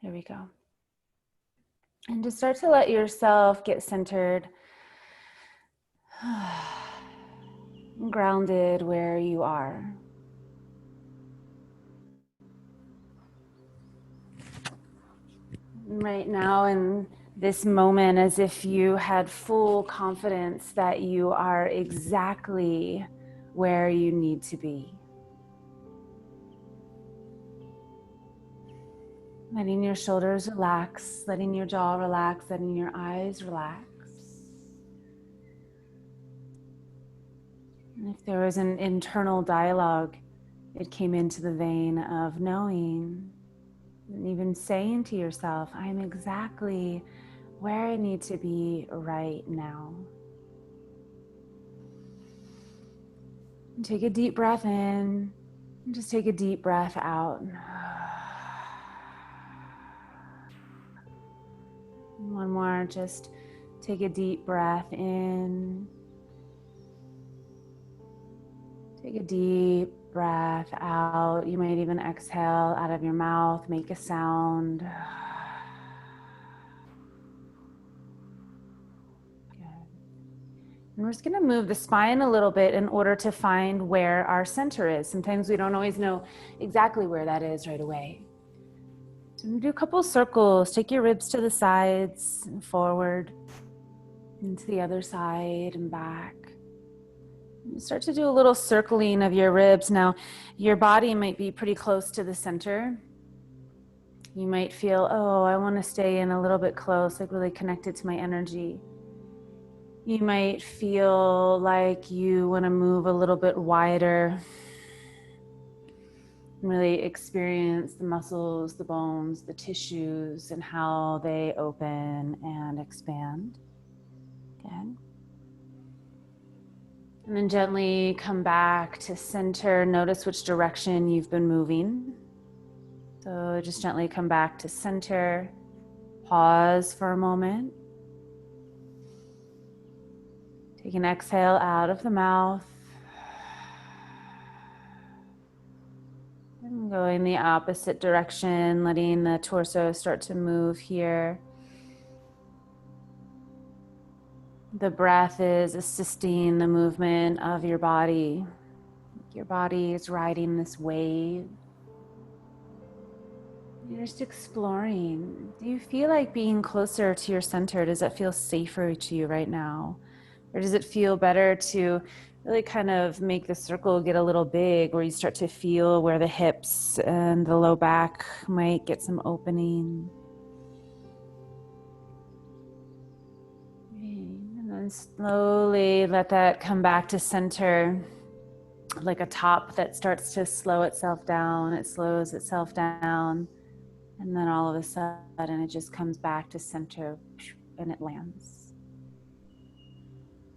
There we go. And just start to let yourself get centered, grounded where you are. Right now, in this moment, as if you had full confidence that you are exactly where you need to be. Letting your shoulders relax, letting your jaw relax, letting your eyes relax. And if there was an internal dialogue, it came into the vein of knowing and even saying to yourself, I'm exactly where I need to be right now. And take a deep breath in and just take a deep breath out. One more, just take a deep breath in. Take a deep breath out. You might even exhale out of your mouth, make a sound. And we're just going to move the spine a little bit in order to find where our center is. Sometimes we don't always know exactly where that is right away. So do a couple circles. Take your ribs to the sides and forward, and to the other side and back. And start to do a little circling of your ribs. Now, your body might be pretty close to the center. You might feel, oh, I want to stay in a little bit close, like really connected to my energy. You might feel like you want to move a little bit wider, really experience the muscles, the bones, the tissues, and how they open and expand. Good. And then gently come back to center. Notice which direction you've been moving. So just gently come back to center. Pause for a moment. Take an exhale out of the mouth. And going the opposite direction, letting the torso start to move here. The breath is assisting the movement of your body. Your body is riding this wave. You're just exploring. Do you feel like being closer to your center? Does it feel safer to you right now? Or does it feel better to really kind of make the circle get a little big, where you start to feel where the hips and the low back might get some opening? And then slowly let that come back to center, like a top that starts to slow itself down. It slows itself down. And then all of a sudden it just comes back to center and it lands.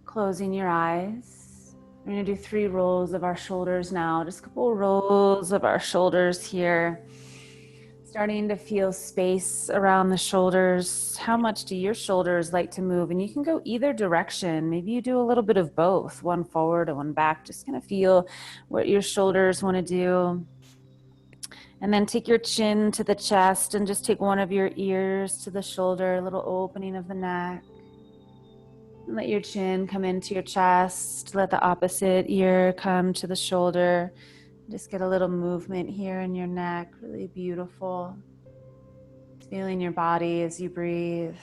Closing your eyes. We're going to do 3 rolls of our shoulders now. Just a couple rolls of our shoulders here. Starting to feel space around the shoulders. How much do your shoulders like to move? And you can go either direction. Maybe you do a little bit of both, one forward and one back. Just kind of feel what your shoulders want to do. And then take your chin to the chest and just take one of your ears to the shoulder, a little opening of the neck. And let your chin come into your chest. Let the opposite ear come to the shoulder. Just get a little movement here in your neck, really beautiful. Feeling your body as you breathe.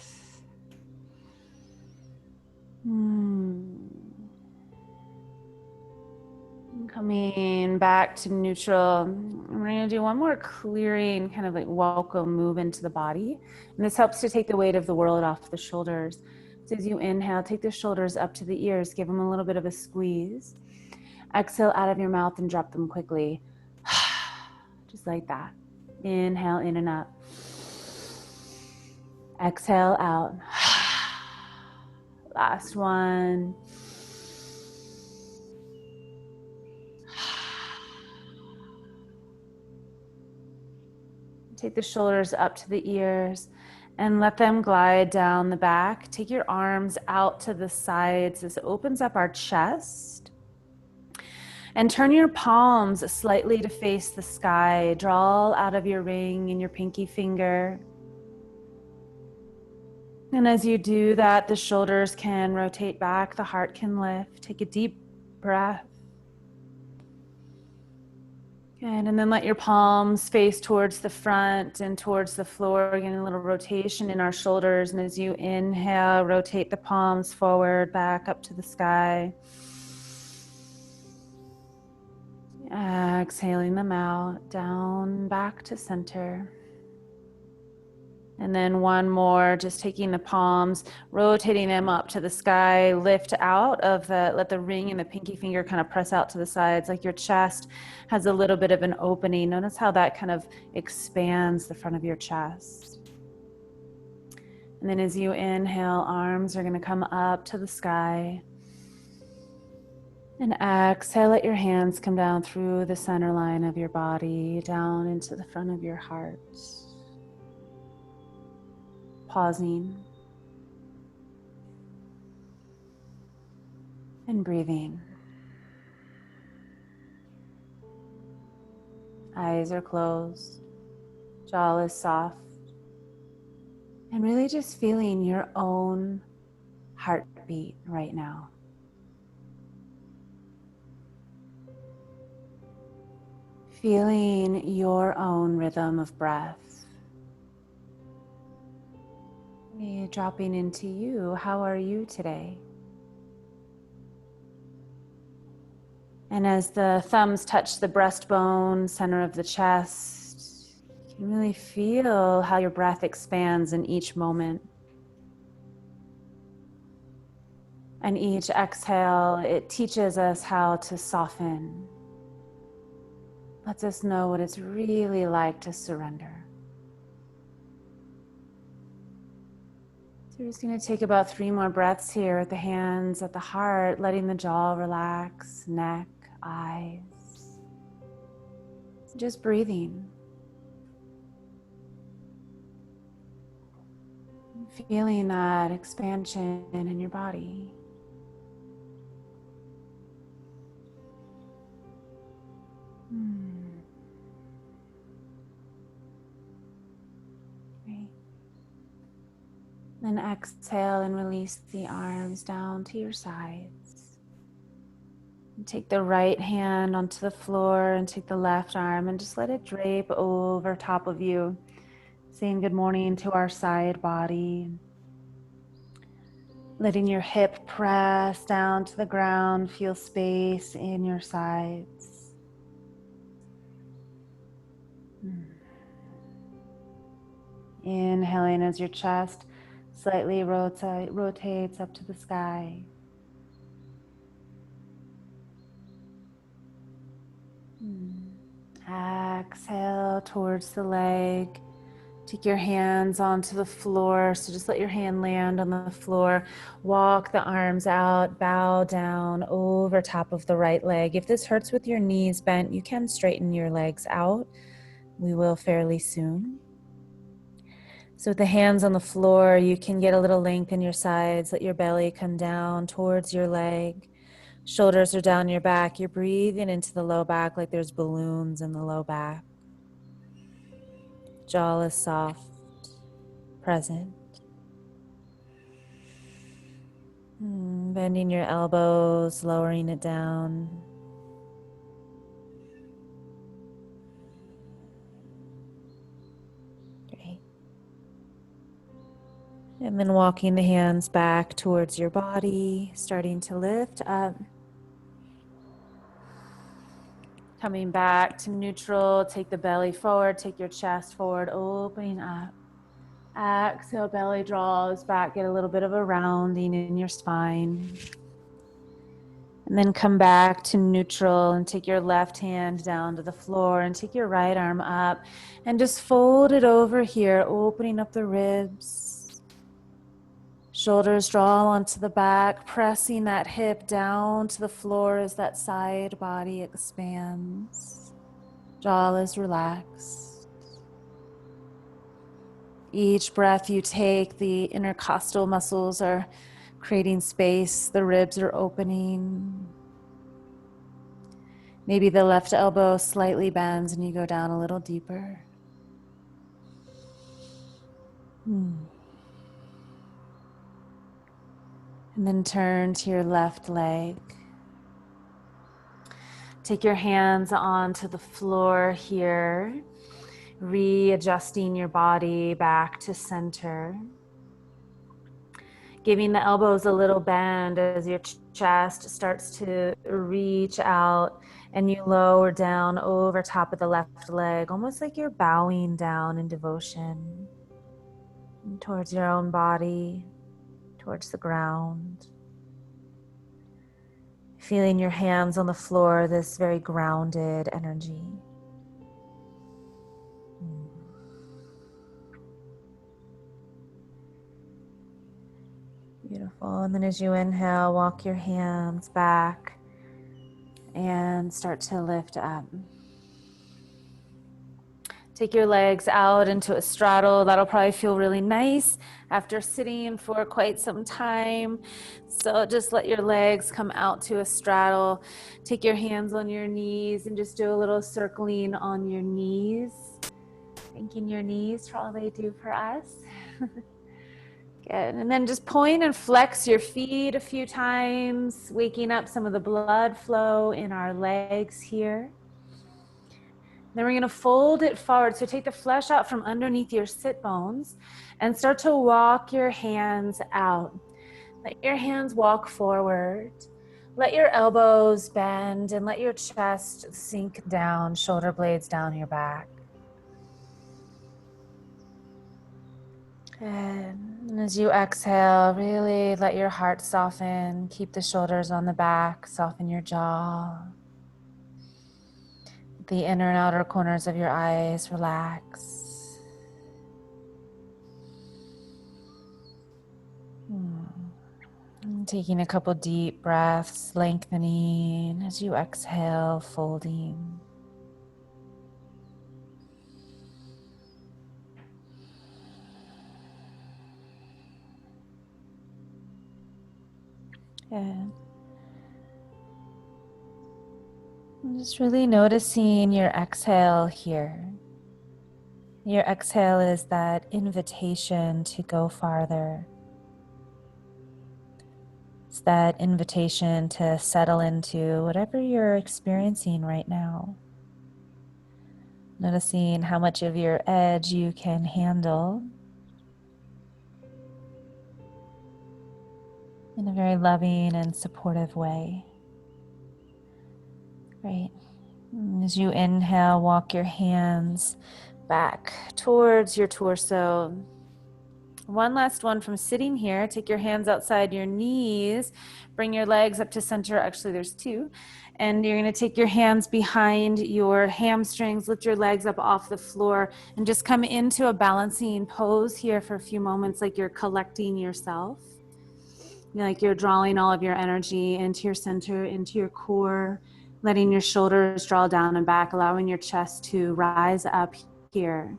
Coming back to neutral. We're going to do one more clearing, kind of like welcome move into the body. And this helps to take the weight of the world off the shoulders. So as you inhale, take the shoulders up to the ears, give them a little bit of a squeeze. Exhale out of your mouth and drop them quickly. Just like that. Inhale in and up. Exhale out. Last one. Take the shoulders up to the ears and let them glide down the back. Take your arms out to the sides. This opens up our chest. And turn your palms slightly to face the sky. Draw out of your ring and your pinky finger. And as you do that, the shoulders can rotate back, the heart can lift. Take a deep breath. Good. And then let your palms face towards the front and towards the floor. Getting a little rotation in our shoulders. And as you inhale, rotate the palms forward, back up to the sky. Exhaling them out, down, back to center. And then one more, just taking the palms, rotating them up to the sky, lift out of let the ring and the pinky finger kind of press out to the sides, like your chest has a little bit of an opening. Notice how that kind of expands the front of your chest. And then as you inhale, arms are going to come up to the sky. And exhale, let your hands come down through the center line of your body, down into the front of your heart. Pausing and breathing. Eyes are closed, jaw is soft, and really just feeling your own heartbeat right now. Feeling your own rhythm of breath. Dropping into you. How are you today? And as the thumbs touch the breastbone, center of the chest, you can really feel how your breath expands in each moment. And each exhale, it teaches us how to soften. Lets us know what it's really like to surrender. So we're just going to take about 3 more breaths here at the hands, at the heart, letting the jaw relax, neck, eyes. Just breathing. Feeling that expansion in your body. Great. Then exhale and release the arms down to your sides. And take the right hand onto the floor and take the left arm and just let it drape over top of you. Saying good morning to our side body. Letting your hip press down to the ground. Feel space in your sides. Inhaling as your chest slightly rotates up to the sky. Exhale towards the leg. Take your hands onto the floor. So just let your hand land on the floor. Walk the arms out, bow down over top of the right leg. If this hurts with your knees bent, you can straighten your legs out. We will fairly soon. So with the hands on the floor, you can get a little length in your sides. Let your belly come down towards your leg. Shoulders are down your back. You're breathing into the low back like there's balloons in the low back. Jaw is soft, present. Bending your elbows, lowering it down. Great. And then walking the hands back towards your body, starting to lift up. Coming back to neutral, take the belly forward, take your chest forward, opening up. Exhale, belly draws back, get a little bit of a rounding in your spine. And then come back to neutral and take your left hand down to the floor and take your right arm up and just fold it over here, opening up the ribs. Shoulders draw onto the back, pressing that hip down to the floor as that side body expands. Jaw is relaxed. Each breath you take, the intercostal muscles are creating space, the ribs are opening. Maybe the left elbow slightly bends and you go down a little deeper. And then turn to your left leg. Take your hands onto the floor here, readjusting your body back to center. Giving the elbows a little bend as your chest starts to reach out and you lower down over top of the left leg, almost like you're bowing down in devotion towards your own body, towards the ground. Feeling your hands on the floor, this very grounded energy. Beautiful. And then as you inhale, walk your hands back and start to lift up. Take your legs out into a straddle. That'll probably feel really nice after sitting for quite some time. So just let your legs come out to a straddle. Take your hands on your knees and just do a little circling on your knees. Thanking your knees for all they do for us. Good. And then just point and flex your feet a few times, waking up some of the blood flow in our legs here. Then we're going to fold it forward. So take the flesh out from underneath your sit bones and start to walk your hands out. Let your hands walk forward. Let your elbows bend and let your chest sink down, shoulder blades down your back. And as you exhale, really let your heart soften. Keep the shoulders on the back, soften your jaw. The inner and outer corners of your eyes relax. And taking a couple deep breaths, lengthening as you exhale, folding. Good. And just really noticing your exhale here. Your exhale is that invitation to go farther. It's that invitation to settle into whatever you're experiencing right now. Noticing how much of your edge you can handle in a very loving and supportive way. Great. And as you inhale, walk your hands back towards your torso. One last one from sitting here. Take your hands outside your knees. Bring your legs up to center. Actually, there's two. And you're going to take your hands behind your hamstrings. Lift your legs up off the floor and just come into a balancing pose here for a few moments, like you're collecting yourself. Like you're drawing all of your energy into your center, into your core, letting your shoulders draw down and back, allowing your chest to rise up here.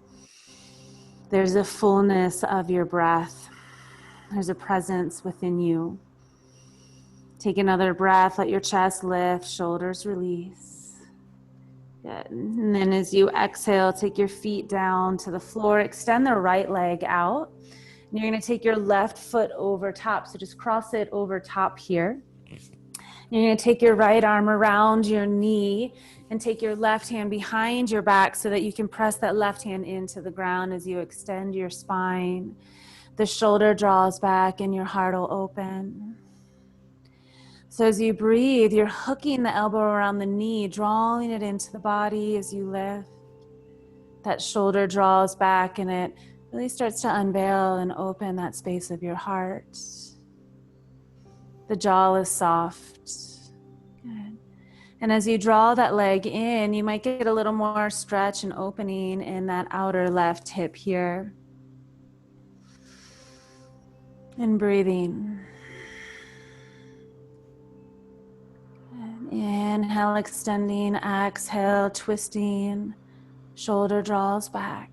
There's a fullness of your breath. There's a presence within you. Take another breath, let your chest lift, shoulders release. Good. And then as you exhale, take your feet down to the floor, extend the right leg out. And you're going to take your left foot over top. So just cross it over top here. You're going to take your right arm around your knee and take your left hand behind your back so that you can press that left hand into the ground as you extend your spine. The shoulder draws back and your heart will open. So as you breathe, you're hooking the elbow around the knee, drawing it into the body as you lift. That shoulder draws back and it really starts to unveil and open that space of your heart. The jaw is soft. Good. And as you draw that leg in, you might get a little more stretch and opening in that outer left hip here. And breathing. And inhale, extending, exhale, twisting, shoulder draws back.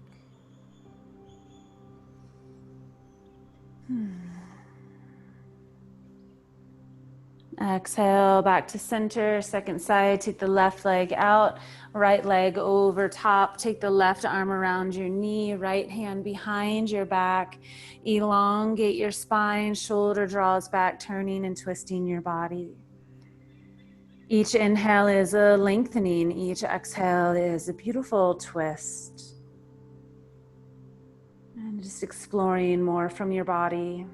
Exhale, back to center, second side. Take the left leg out, right leg over top. Take the left arm around your knee, right hand behind your back. Elongate your spine, shoulder draws back, turning and twisting your body. Each inhale is a lengthening, each exhale is a beautiful twist. And just exploring more from your body.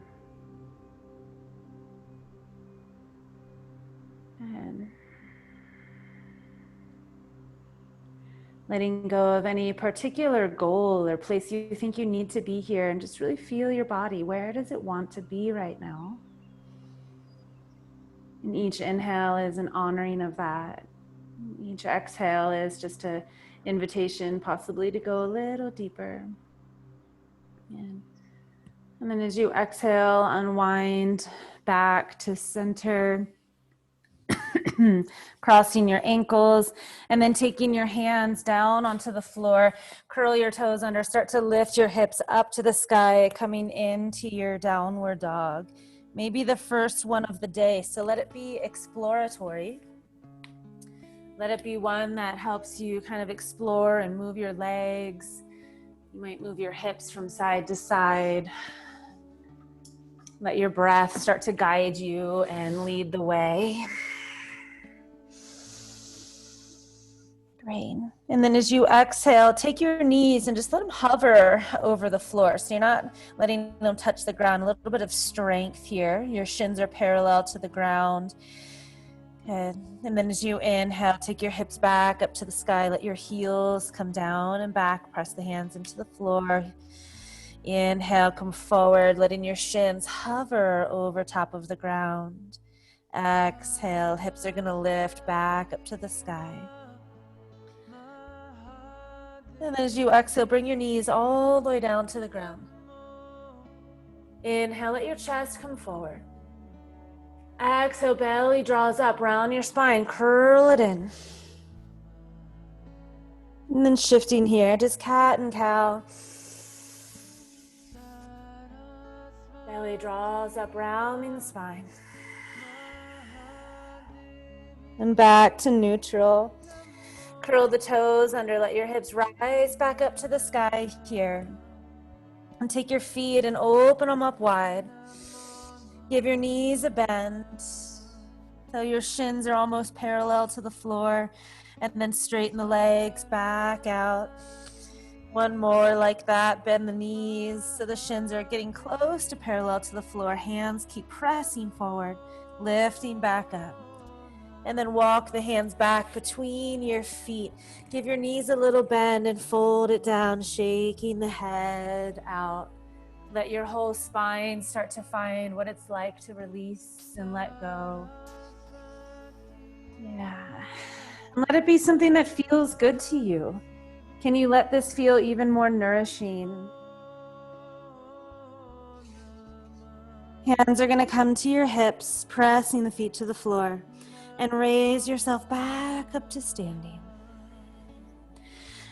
And letting go of any particular goal or place you think you need to be here, and just really feel your body. Where does it want to be right now? And each inhale is an honoring of that. Each exhale is just an invitation possibly to go a little deeper. And then as you exhale, unwind back to center. Crossing your ankles and then taking your hands down onto the floor. Curl your toes under, start to lift your hips up to the sky, coming into your downward dog. Maybe the first one of the day, so let it be exploratory. Let it be one that helps you kind of explore and move your legs. You might move your hips from side to side. Let your breath start to guide you and lead the way. Great. And then as you exhale, take your knees and just let them hover over the floor. So you're not letting them touch the ground. A little bit of strength here. Your shins are parallel to the ground. Good. And then as you inhale, take your hips back up to the sky. Let your heels come down and back. Press the hands into the floor. Inhale, come forward, letting your shins hover over top of the ground. Exhale, hips are going to lift back up to the sky. And as you exhale, bring your knees all the way down to the ground. Inhale, let your chest come forward. Exhale, belly draws up, round your spine, curl it in. And then shifting here, just cat and cow. Belly draws up, rounding the spine. And back to neutral. Curl the toes under, let your hips rise back up to the sky here. And take your feet and open them up wide. Give your knees a bend. So your shins are almost parallel to the floor. And then straighten the legs back out. One more like that, bend the knees so the shins are getting close to parallel to the floor. Hands keep pressing forward, lifting back up. And then walk the hands back between your feet. Give your knees a little bend and fold it down, shaking the head out. Let your whole spine start to find what it's like to release and let go. Yeah. And let it be something that feels good to you. Can you let this feel even more nourishing? Hands are going to come to your hips, pressing the feet to the floor. And raise yourself back up to standing.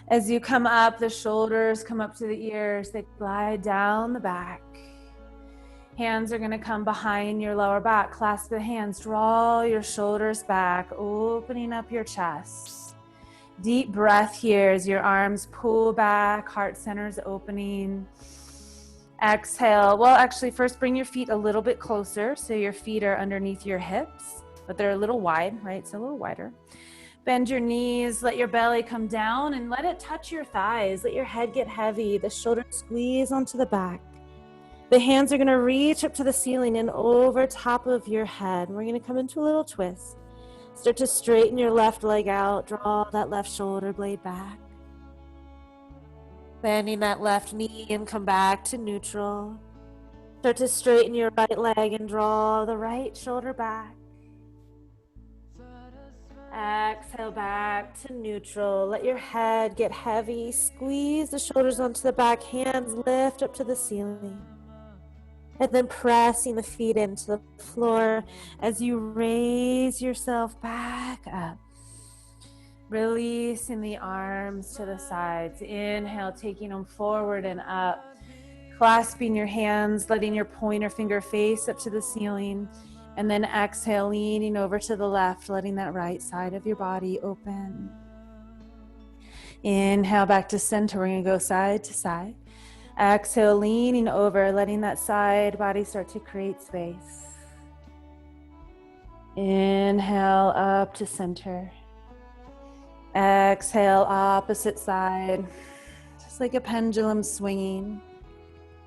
As you come up, the shoulders come up to the ears. They glide down the back. Hands are going to come behind your lower back. Clasp the hands. Draw your shoulders back, opening up your chest. Deep breath here as your arms pull back, heart center's opening. Exhale. Well, actually, first bring your feet a little bit closer so your feet are underneath your hips. But they're a little wide, right? So a little wider. Bend your knees, let your belly come down and let it touch your thighs. Let your head get heavy, the shoulders squeeze onto the back. The hands are gonna reach up to the ceiling and over top of your head. We're gonna come into a little twist. Start to straighten your left leg out, draw that left shoulder blade back. Bending that left knee and come back to neutral. Start to straighten your right leg and draw the right shoulder back. Exhale back to neutral. Let your head get heavy. Squeeze the shoulders onto the back. Hands lift up to the ceiling. And then pressing the feet into the floor as you raise yourself back up. Releasing the arms to the sides. Inhale, taking them forward and up. Clasping your hands, letting your pointer finger face up to the ceiling. And then exhale, leaning over to the left, letting that right side of your body open. Inhale back to center. We're going to go side to side. Exhale, leaning over, letting that side body start to create space. Inhale up to center. Exhale, opposite side. Just like a pendulum swinging.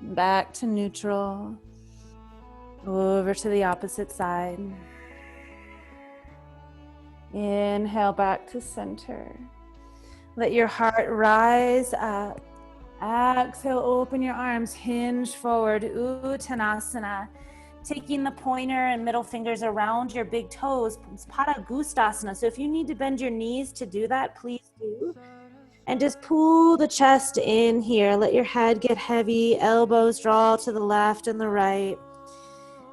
Back to neutral. Over to the opposite side. Inhale back to center. Let your heart rise up. Exhale, open your arms, hinge forward, Uttanasana. Taking the pointer and middle fingers around your big toes, Padangusthasana. So if you need to bend your knees to do that, please do. And just pull the chest in here. Let your head get heavy, elbows draw to the left and the right.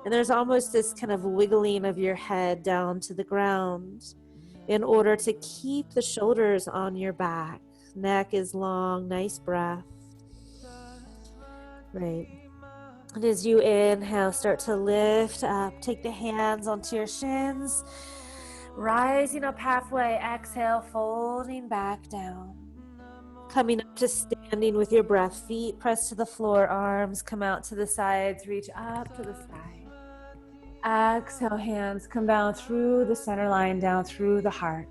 And there's almost this kind of wiggling of your head down to the ground in order to keep the shoulders on your back. Neck is long, nice breath. Great. And as you inhale, start to lift up. Take the hands onto your shins. Rising up halfway. Exhale, folding back down. Coming up to standing with your breath. Feet press to the floor. Arms come out to the sides. Reach up to the sky. Exhale, hands come down through the center line, down through the heart.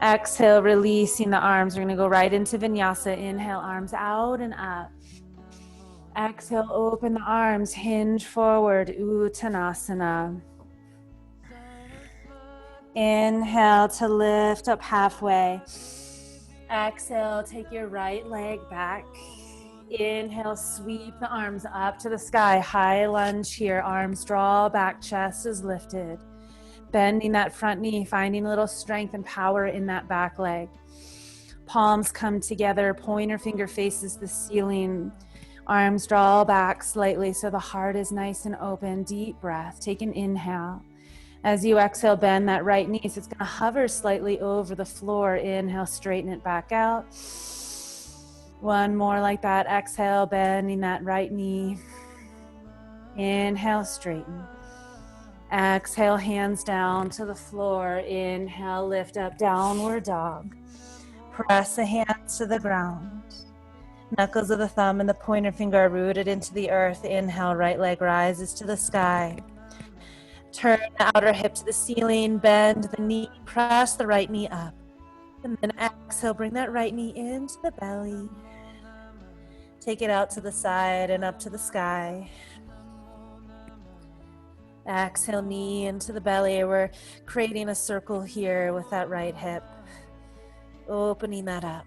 Exhale, releasing the arms. We're going to go right into vinyasa. Inhale, arms out and up. Exhale, open the arms, hinge forward, Uttanasana. Inhale to lift up halfway. Exhale, take your right leg back. Inhale, sweep the arms up to the sky. High lunge here, arms draw back, chest is lifted. Bending that front knee, finding a little strength and power in that back leg. Palms come together, pointer finger faces the ceiling. Arms draw back slightly so the heart is nice and open. Deep breath. Take an inhale. As you exhale, bend that right knee. So it's going to hover slightly over the floor. Inhale, straighten it back out. One more like that. Exhale, bending that right knee. Inhale, straighten. Exhale, hands down to the floor. Inhale, lift up, downward dog. Press the hands to the ground. Knuckles of the thumb and the pointer finger are rooted into the earth. Inhale, right leg rises to the sky. Turn the outer hip to the ceiling, bend the knee, press the right knee up. And then exhale, bring that right knee into the belly. Take it out to the side and up to the sky. Exhale, knee into the belly. We're creating a circle here with that right hip. Opening that up.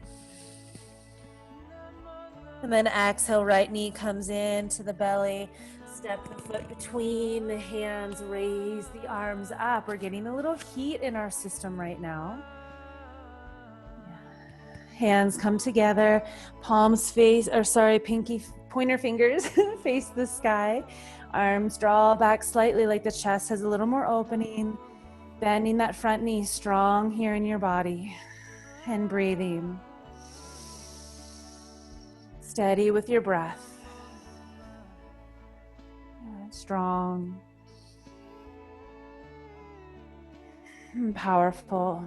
And then exhale, right knee comes into the belly. Step the foot between the hands, raise the arms up. We're getting a little heat in our system right now. Hands come together, palms face, pointer fingers face the sky. Arms draw back slightly like the chest has a little more opening. Bending that front knee strong here in your body and breathing. Steady with your breath. Strong and powerful.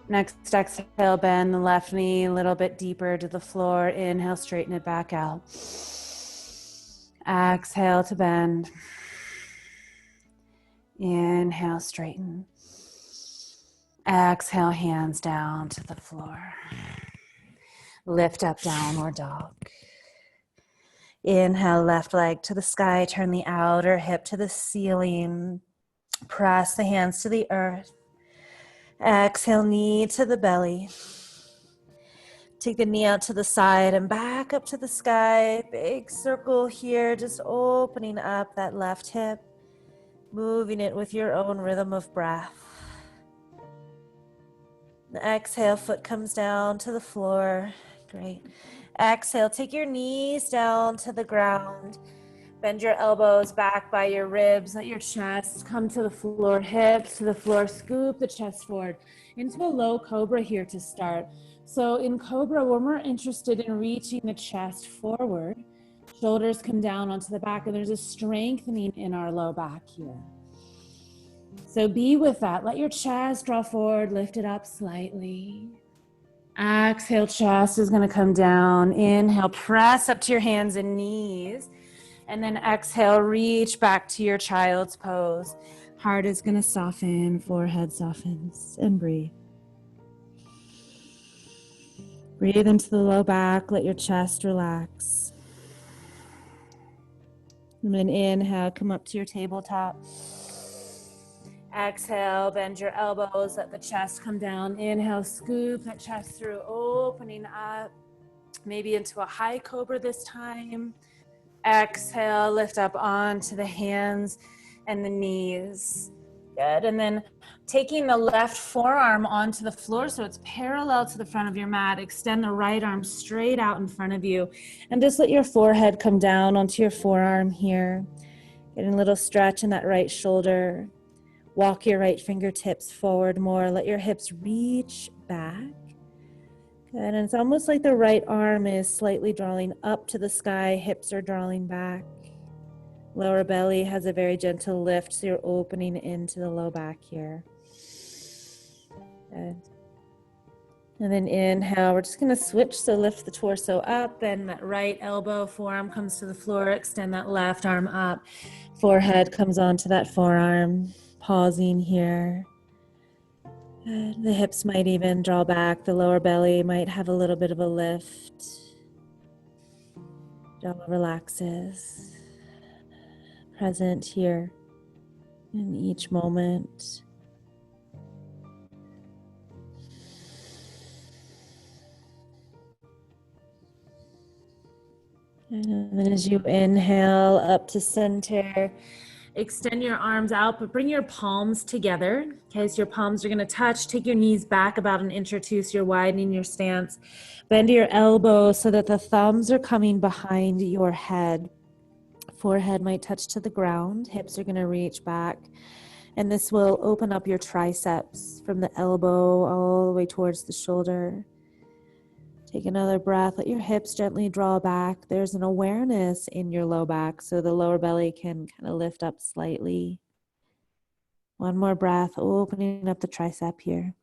Next exhale, bend the left knee a little bit deeper to the floor. Inhale, straighten it back out. Exhale to bend. Inhale, straighten. Exhale, hands down to the floor. Lift up, downward dog. Inhale, left leg to the sky. Turn the outer hip to the ceiling. Press the hands to the earth. Exhale, knee to the belly. Take the knee out to the side and back up to the sky. Big circle here, just opening up that left hip. Moving it with your own rhythm of breath. Exhale, foot comes down to the floor. Great. Exhale, take your knees down to the ground. Bend your elbows back by your ribs. Let your chest come to the floor, hips to the floor. Scoop the chest forward into a low cobra here to start. So in cobra, when we're interested in reaching the chest forward, Shoulders come down onto the back, and there's a strengthening in our low back here. So be with that. Let your chest draw forward, lift it up slightly. Exhale, chest is going to come down. Inhale, press up to your hands and knees. And then exhale, reach back to your child's pose. Heart is going to soften, forehead softens, and breathe. Breathe into the low back, let your chest relax. And then inhale, come up to your tabletop. Exhale, bend your elbows, let the chest come down. Inhale, scoop that chest through, opening up, maybe into a high cobra this time. Exhale, lift up onto the hands and the knees. Good. And then taking the left forearm onto the floor so it's parallel to the front of your mat. Extend the right arm straight out in front of you. And just let your forehead come down onto your forearm here. Getting a little stretch in that right shoulder. Walk your right fingertips forward more. Let your hips reach back. Good. And it's almost like the right arm is slightly drawing up to the sky. Hips are drawing back. Lower belly has a very gentle lift, so you're opening into the low back here. Good. And then inhale, we're just going to switch, so lift the torso up, bend that right elbow, forearm comes to the floor, extend that left arm up, forehead comes onto that forearm, pausing here. Good. The hips might even draw back, the lower belly might have a little bit of a lift. Jaw relaxes. Present here in each moment. And then as you inhale up to center, extend your arms out, but bring your palms together. Okay, so your palms are going to touch. Take your knees back about an inch or two so you're widening your stance. Bend your elbows so that the thumbs are coming behind your head. Forehead might touch to the ground, hips are going to reach back, and this will open up your triceps from the elbow all the way towards the shoulder. Take another breath, let your hips gently draw back. There's an awareness in your low back, so the lower belly can kind of lift up slightly. One more breath, opening up the tricep here.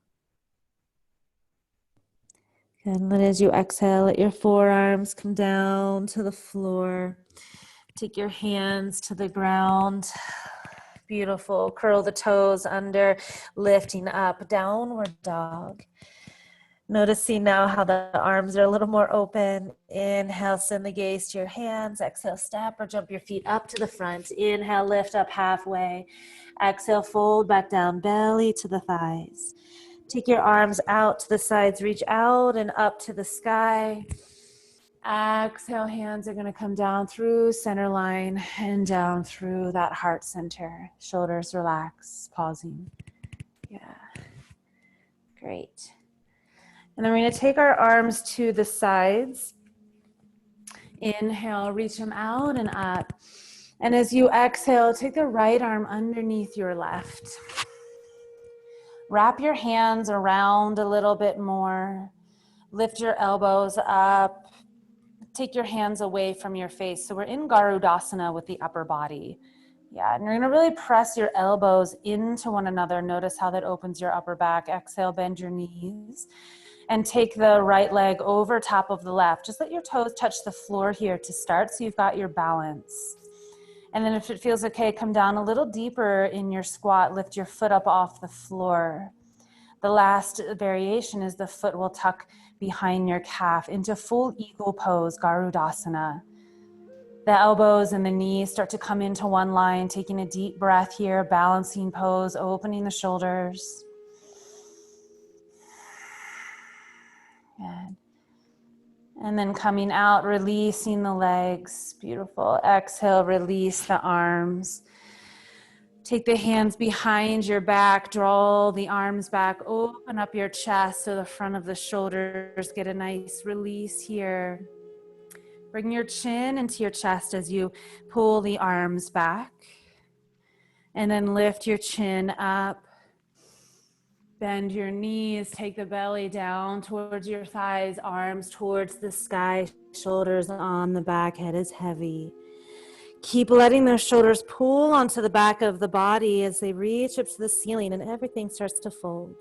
And then as you exhale, let your forearms come down to the floor. Take your hands to the ground. Beautiful. Curl the toes under, lifting up, downward dog. Noticing now how the arms are a little more open. Inhale, send the gaze to your hands. Exhale, step or jump your feet up to the front. Inhale, lift up halfway. Exhale, fold back down, belly to the thighs. Take your arms out to the sides, reach out and up to the sky. Exhale, hands are going to come down through center line and down through that heart center. Shoulders relax, pausing. Yeah, great. And then we're going to take our arms to the sides. Inhale, reach them out and up. And as you exhale, take the right arm underneath your left. Wrap your hands around a little bit more. Lift your elbows up. Take your hands away from your face. So we're in Garudasana with the upper body. Yeah, and you're gonna really press your elbows into one another. Notice how that opens your upper back. Exhale, bend your knees. And take the right leg over top of the left. Just let your toes touch the floor here to start so you've got your balance. And then if it feels okay, come down a little deeper in your squat. Lift your foot up off the floor. The last variation is the foot will tuck behind your calf into full eagle pose, Garudasana. The elbows and the knees start to come into one line, taking a deep breath here, balancing pose, opening the shoulders. Good. And then coming out, releasing the legs. Beautiful. Exhale, release the arms. Take the hands behind your back, draw the arms back, open up your chest so the front of the shoulders get a nice release here. Bring your chin into your chest as you pull the arms back. And then lift your chin up. Bend your knees, take the belly down towards your thighs, arms towards the sky, shoulders on the back, head is heavy. Keep letting those shoulders pull onto the back of the body as they reach up to the ceiling and everything starts to fold.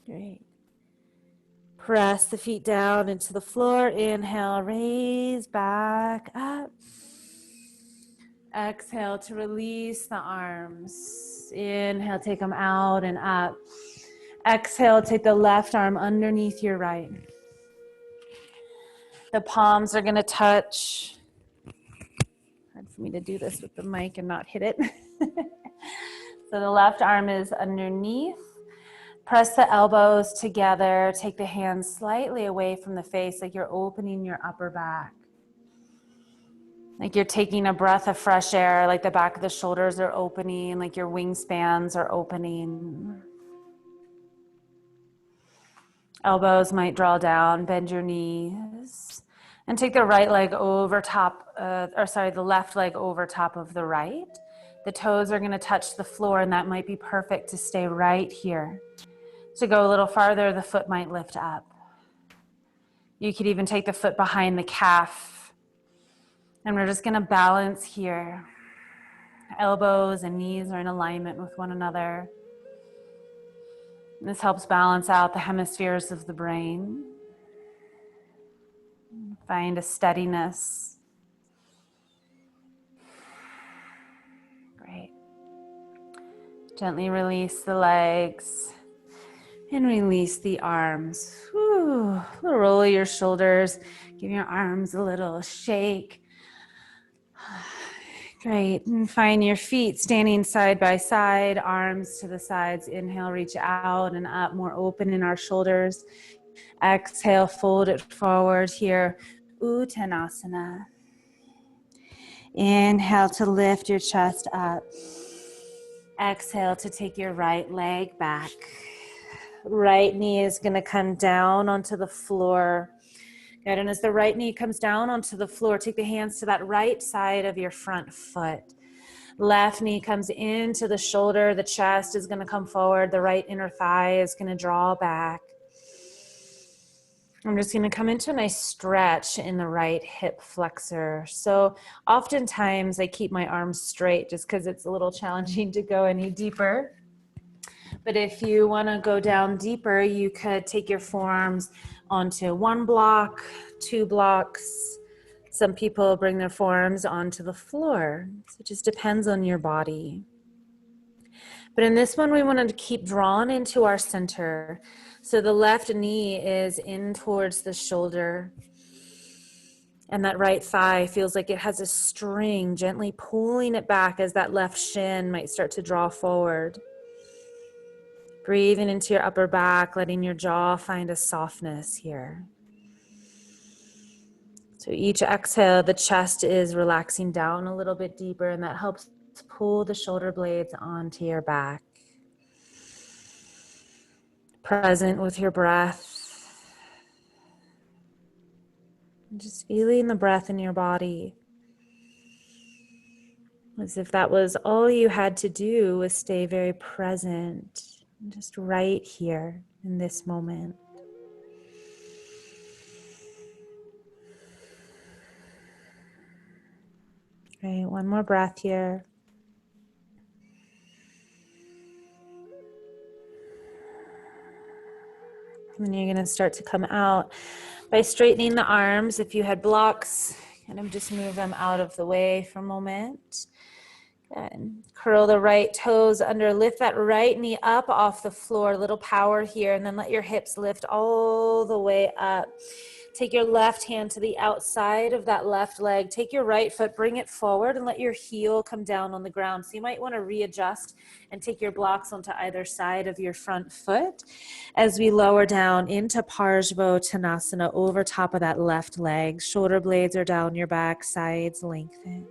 Great. Press the feet down into the floor. Inhale, raise back up. Exhale to release the arms. Inhale, take them out and up. Exhale, take the left arm underneath your right. The palms are going to touch. Hard for me to do this with the mic and not hit it. So the left arm is underneath. Press the elbows together. Take the hands slightly away from the face, like you're opening your upper back. Like you're taking a breath of fresh air, like the back of the shoulders are opening, like your wingspans are opening. Elbows might draw down, bend your knees. And take the right leg over top, the left leg over top of the right. The toes are gonna touch the floor, and that might be perfect to stay right here. To go a little farther, the foot might lift up. You could even take the foot behind the calf. And we're just gonna balance here. Elbows and knees are in alignment with one another. This helps balance out the hemispheres of the brain. Find a steadiness. Great. Gently release the legs and release the arms. Whew. A little roll of your shoulders. Give your arms a little shake. Great. And find your feet standing side by side, arms to the sides. Inhale, reach out and up, more open in our shoulders. Exhale, fold it forward here. Uttanasana. Inhale to lift your chest up. Exhale to take your right leg back. Right knee is going to come down onto the floor. Good. And as the right knee comes down onto the floor, take the hands to that right side of your front foot. Left knee comes into the shoulder. The chest is going to come forward. The right inner thigh is going to draw back. I'm just going to come into a nice stretch in the right hip flexor. So oftentimes I keep my arms straight just because it's a little challenging to go any deeper. But if you want to go down deeper, you could take your forearms onto one block, 2 blocks. Some people bring their forearms onto the floor. So it just depends on your body. But in this one, we want to keep drawn into our center. So the left knee is in towards the shoulder. And that right thigh feels like it has a string, gently pulling it back as that left shin might start to draw forward. Breathing into your upper back, letting your jaw find a softness here. So each exhale, the chest is relaxing down a little bit deeper, and that helps to pull the shoulder blades onto your back. Present with your breath. And just feeling the breath in your body. As if that was all you had to do was stay very present. Just right here in this moment. Great, one more breath here. And then you're going to start to come out by straightening the arms. If you had blocks, kind of just move them out of the way for a moment. Good. Curl the right toes under, lift that right knee up off the floor, a little power here, and then let your hips lift all the way up. Take your left hand to the outside of that left leg. Take your right foot, bring it forward, and let your heel come down on the ground. So you might want to readjust and take your blocks onto either side of your front foot as we lower down into Parsvottanasana over top of that left leg. Shoulder blades are down your back, sides lengthen.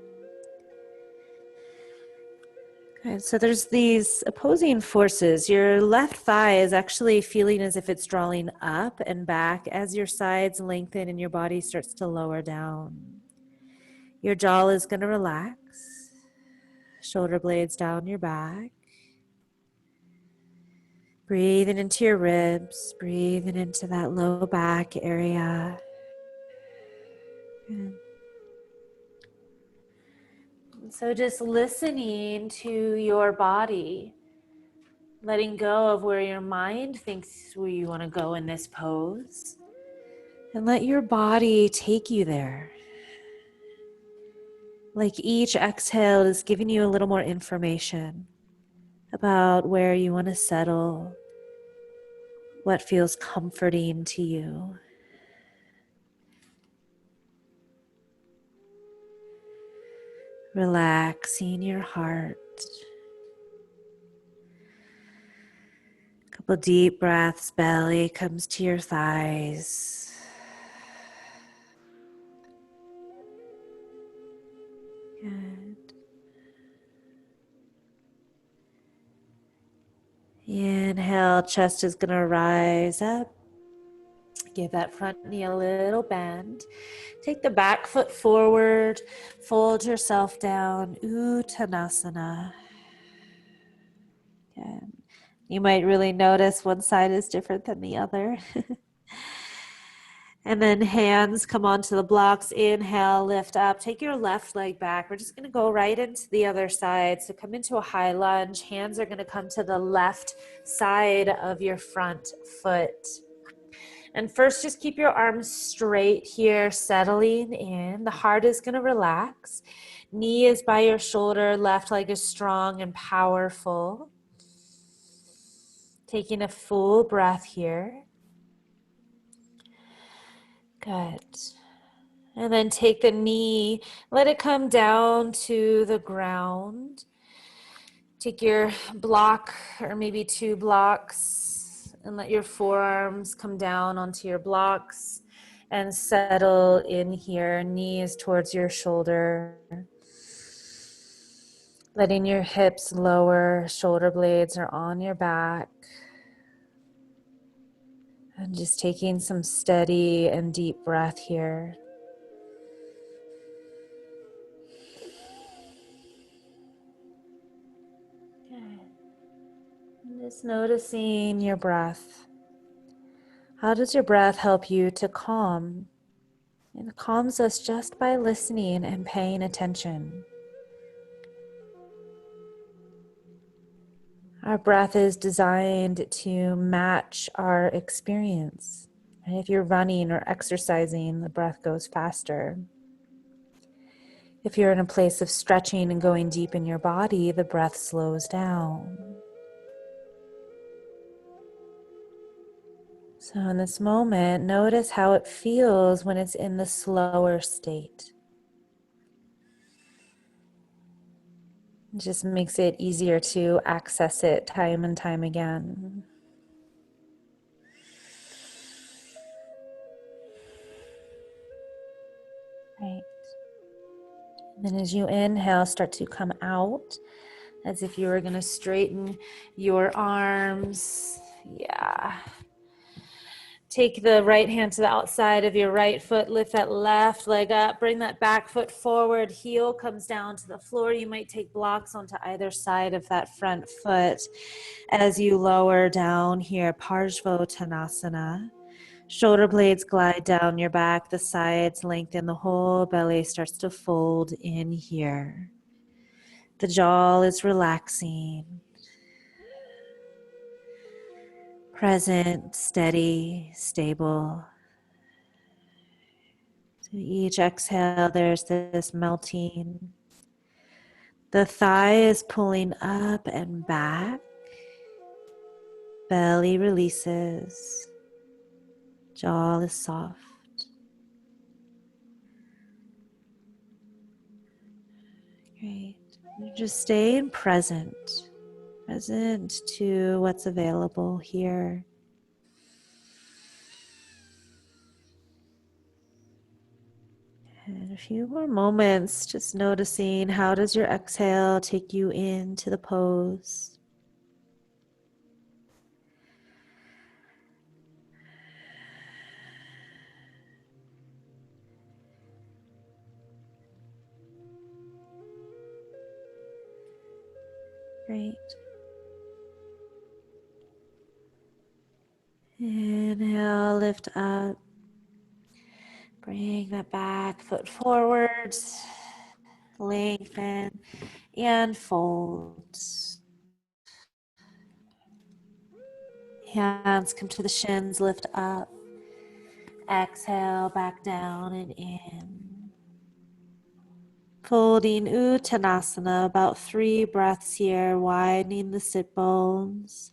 Good. So there's these opposing forces. Your left thigh is actually feeling as if it's drawing up and back as your sides lengthen and your body starts to lower down. Your jaw is going to relax. Shoulder blades down your back. Breathing into your ribs, breathing into that low back area. Good. So just listening to your body, letting go of where your mind thinks where you want to go in this pose, and let your body take you there. Like each exhale is giving you a little more information about where you want to settle, what feels comforting to you. Relaxing your heart. A couple deep breaths, belly comes to your thighs. Good. Inhale, chest is going to rise up. Give that front knee a little bend. Take the back foot forward. Fold yourself down. Uttanasana. Good. You might really notice one side is different than the other. And then hands come onto the blocks. Inhale, lift up. Take your left leg back. We're just going to go right into the other side. So come into a high lunge. Hands are going to come to the left side of your front foot. And first, just keep your arms straight here, settling in. The heart is going to relax. Knee is by your shoulder. Left leg is strong and powerful. Taking a full breath here. Good. And then take the knee, let it come down to the ground. Take your block or maybe 2 blocks and let your forearms come down onto your blocks and settle in here. Knees towards your shoulder. Letting your hips lower, shoulder blades are on your back. And just taking some steady and deep breath here. Just noticing your breath. How does your breath help you to calm? It calms us just by listening and paying attention. Our breath is designed to match our experience. If you're running or exercising, the breath goes faster. If you're in a place of stretching and going deep in your body, the breath slows down. So in this moment, notice how it feels when it's in the slower state. It just makes it easier to access it time and time again. Right. And then as you inhale, start to come out as if you were going to straighten your arms. Yeah. Take the right hand to the outside of your right foot, lift that left leg up, bring that back foot forward, heel comes down to the floor. You might take blocks onto either side of that front foot as you lower down here, Parsvottanasana. Shoulder blades glide down your back, the sides lengthen, the whole belly starts to fold in here. The jaw is relaxing. Present, steady, stable. So each exhale, there's this melting. The thigh is pulling up and back. Belly releases. Jaw is soft. Great. You're just staying present to what's available here. And a few more moments, just noticing how does your exhale take you into the pose. Great. Inhale, lift up. Bring that back foot forwards. Lengthen and fold. Hands come to the shins, lift up. Exhale, back down and in. Folding Uttanasana, about 3 breaths here, widening the sit bones.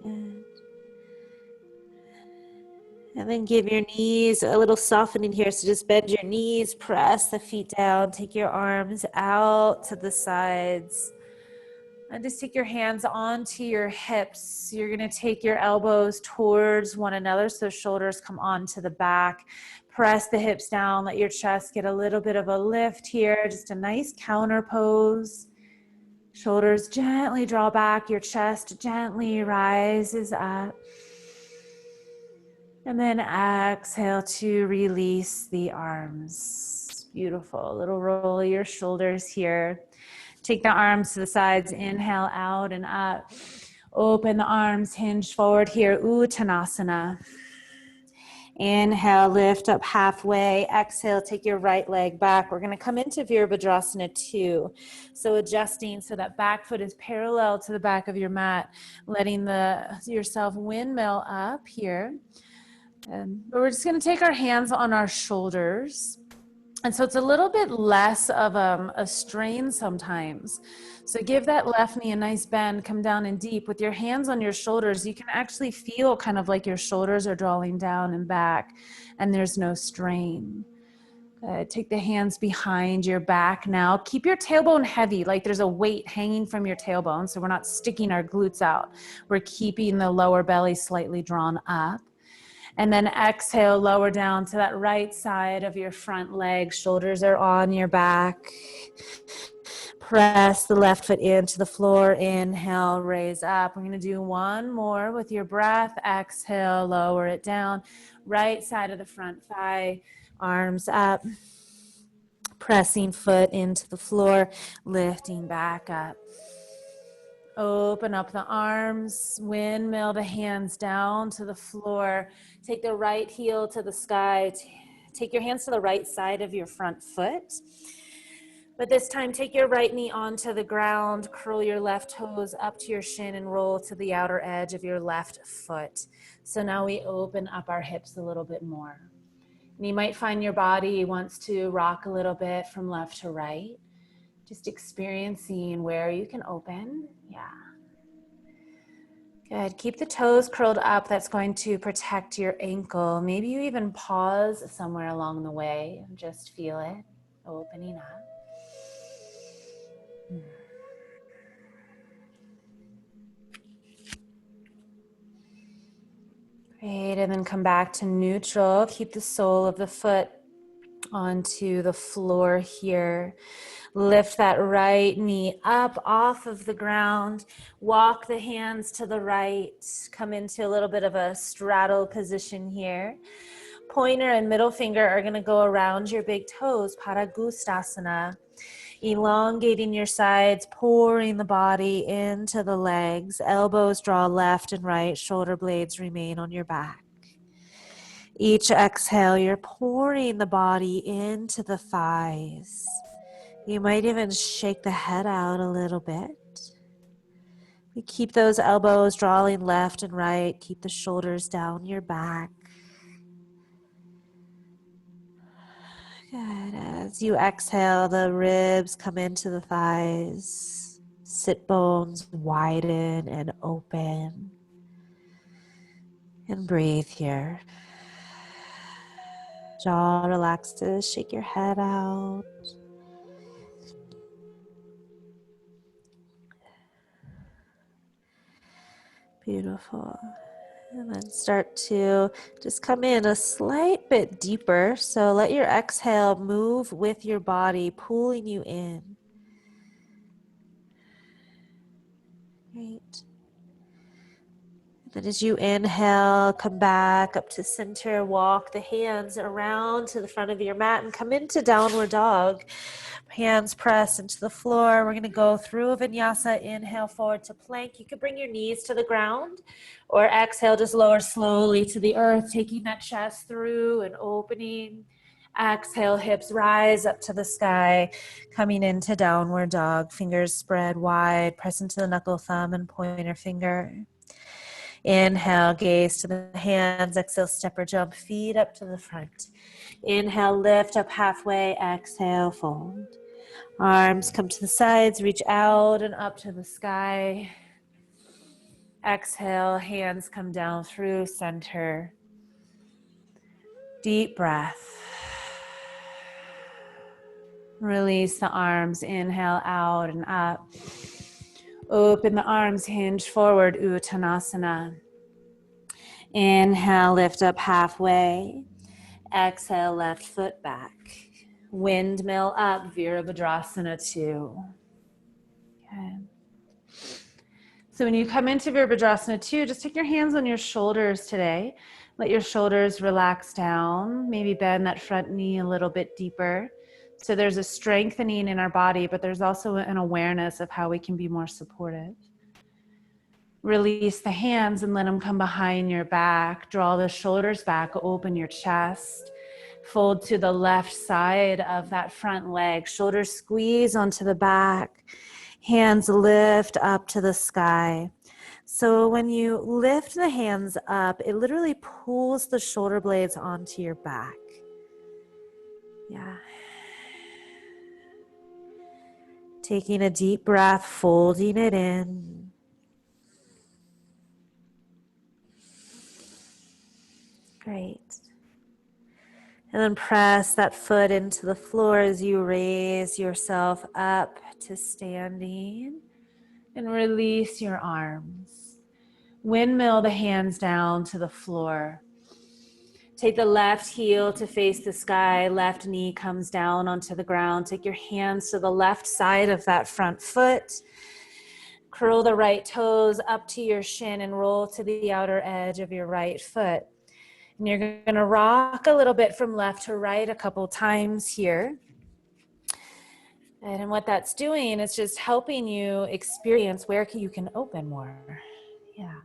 And then give your knees a little softening here. So just bend your knees, press the feet down, take your arms out to the sides. And just take your hands onto your hips. You're going to take your elbows towards one another so shoulders come onto the back. Press the hips down. Let your chest get a little bit of a lift here. Just a nice counter pose. Shoulders gently draw back. Your chest gently rises up. And then exhale to release the arms. Beautiful. A little roll of your shoulders here. Take the arms to the sides, inhale out and up. Open the arms, hinge forward here, Uttanasana. Inhale, lift up halfway. Exhale, take your right leg back. We're gonna come into Virabhadrasana 2. So adjusting so that back foot is parallel to the back of your mat, letting yourself windmill up here. But we're just gonna take our hands on our shoulders. And so it's a little bit less of a strain sometimes. So give that left knee a nice bend, come down in deep. With your hands on your shoulders, you can actually feel kind of like your shoulders are drawing down and back, and there's no strain. Good. Take the hands behind your back now. Keep your tailbone heavy, like there's a weight hanging from your tailbone, so we're not sticking our glutes out. We're keeping the lower belly slightly drawn up. And then exhale, lower down to that right side of your front leg. Shoulders are on your back. Press the left foot into the floor. Inhale, raise up. We're going to do one more with your breath. Exhale, lower it down. Right side of the front thigh, arms up. Pressing foot into the floor, lifting back up. Open up the arms, windmill the hands down to the floor. Take the right heel to the sky. Take your hands to the right side of your front foot. But this time, take your right knee onto the ground, curl your left toes up to your shin and roll to the outer edge of your left foot. So now we open up our hips a little bit more. And you might find your body wants to rock a little bit from left to right. Just experiencing where you can open. Yeah. Good. Keep the toes curled up. That's going to protect your ankle. Maybe you even pause somewhere along the way and just feel it opening up. Great. And then come back to neutral. Keep the sole of the foot onto the floor here. Lift that right knee up off of the ground. Walk the hands to the right. Come into a little bit of a straddle position here. Pointer and middle finger are going to go around your big toes, Padangusthasana. Elongating your sides, pouring the body into the legs. Elbows draw left and right. Shoulder blades remain on your back. Each exhale, you're pouring the body into the thighs. You might even shake the head out a little bit. We keep those elbows drawing left and right. Keep the shoulders down your back. Good. As you exhale, the ribs come into the thighs. Sit bones widen and open. And breathe here. Jaw relaxes. Shake your head out. Beautiful. And then start to just come in a slight bit deeper. So let your exhale move with your body, pulling you in. Great. Then as you inhale, come back up to center, walk the hands around to the front of your mat and come into downward dog. Hands press into the floor. We're going to go through a vinyasa. Inhale forward to plank. You can bring your knees to the ground or exhale, just lower slowly to the earth, taking that chest through and opening. Exhale, hips rise up to the sky, coming into downward dog. Fingers spread wide, press into the knuckle, thumb, and pointer finger. Inhale, gaze to the hands. Exhale, step or jump, feet up to the front. Inhale, lift up halfway. Exhale, fold. Arms come to the sides, reach out and up to the sky. Exhale, hands come down through center. Deep breath. Release the arms, inhale out and up. Open the arms, hinge forward, Uttanasana. Inhale, lift up halfway. Exhale, left foot back. Windmill up, Virabhadrasana 2. Okay. So when you come into Virabhadrasana 2, just take your hands on your shoulders today. Let your shoulders relax down. Maybe bend that front knee a little bit deeper. So there's a strengthening in our body, but there's also an awareness of how we can be more supportive. Release the hands and let them come behind your back. Draw the shoulders back, open your chest. Fold to the left side of that front leg. Shoulders squeeze onto the back. Hands lift up to the sky. So when you lift the hands up, it literally pulls the shoulder blades onto your back. Yeah. Taking a deep breath, folding it in. Great. And then press that foot into the floor as you raise yourself up to standing. And release your arms. Windmill the hands down to the floor. Take the left heel to face the sky. Left knee comes down onto the ground. Take your hands to the left side of that front foot. Curl the right toes up to your shin and roll to the outer edge of your right foot. And you're going to rock a little bit from left to right a couple times here. And what that's doing is just helping you experience where you can open more. Yeah.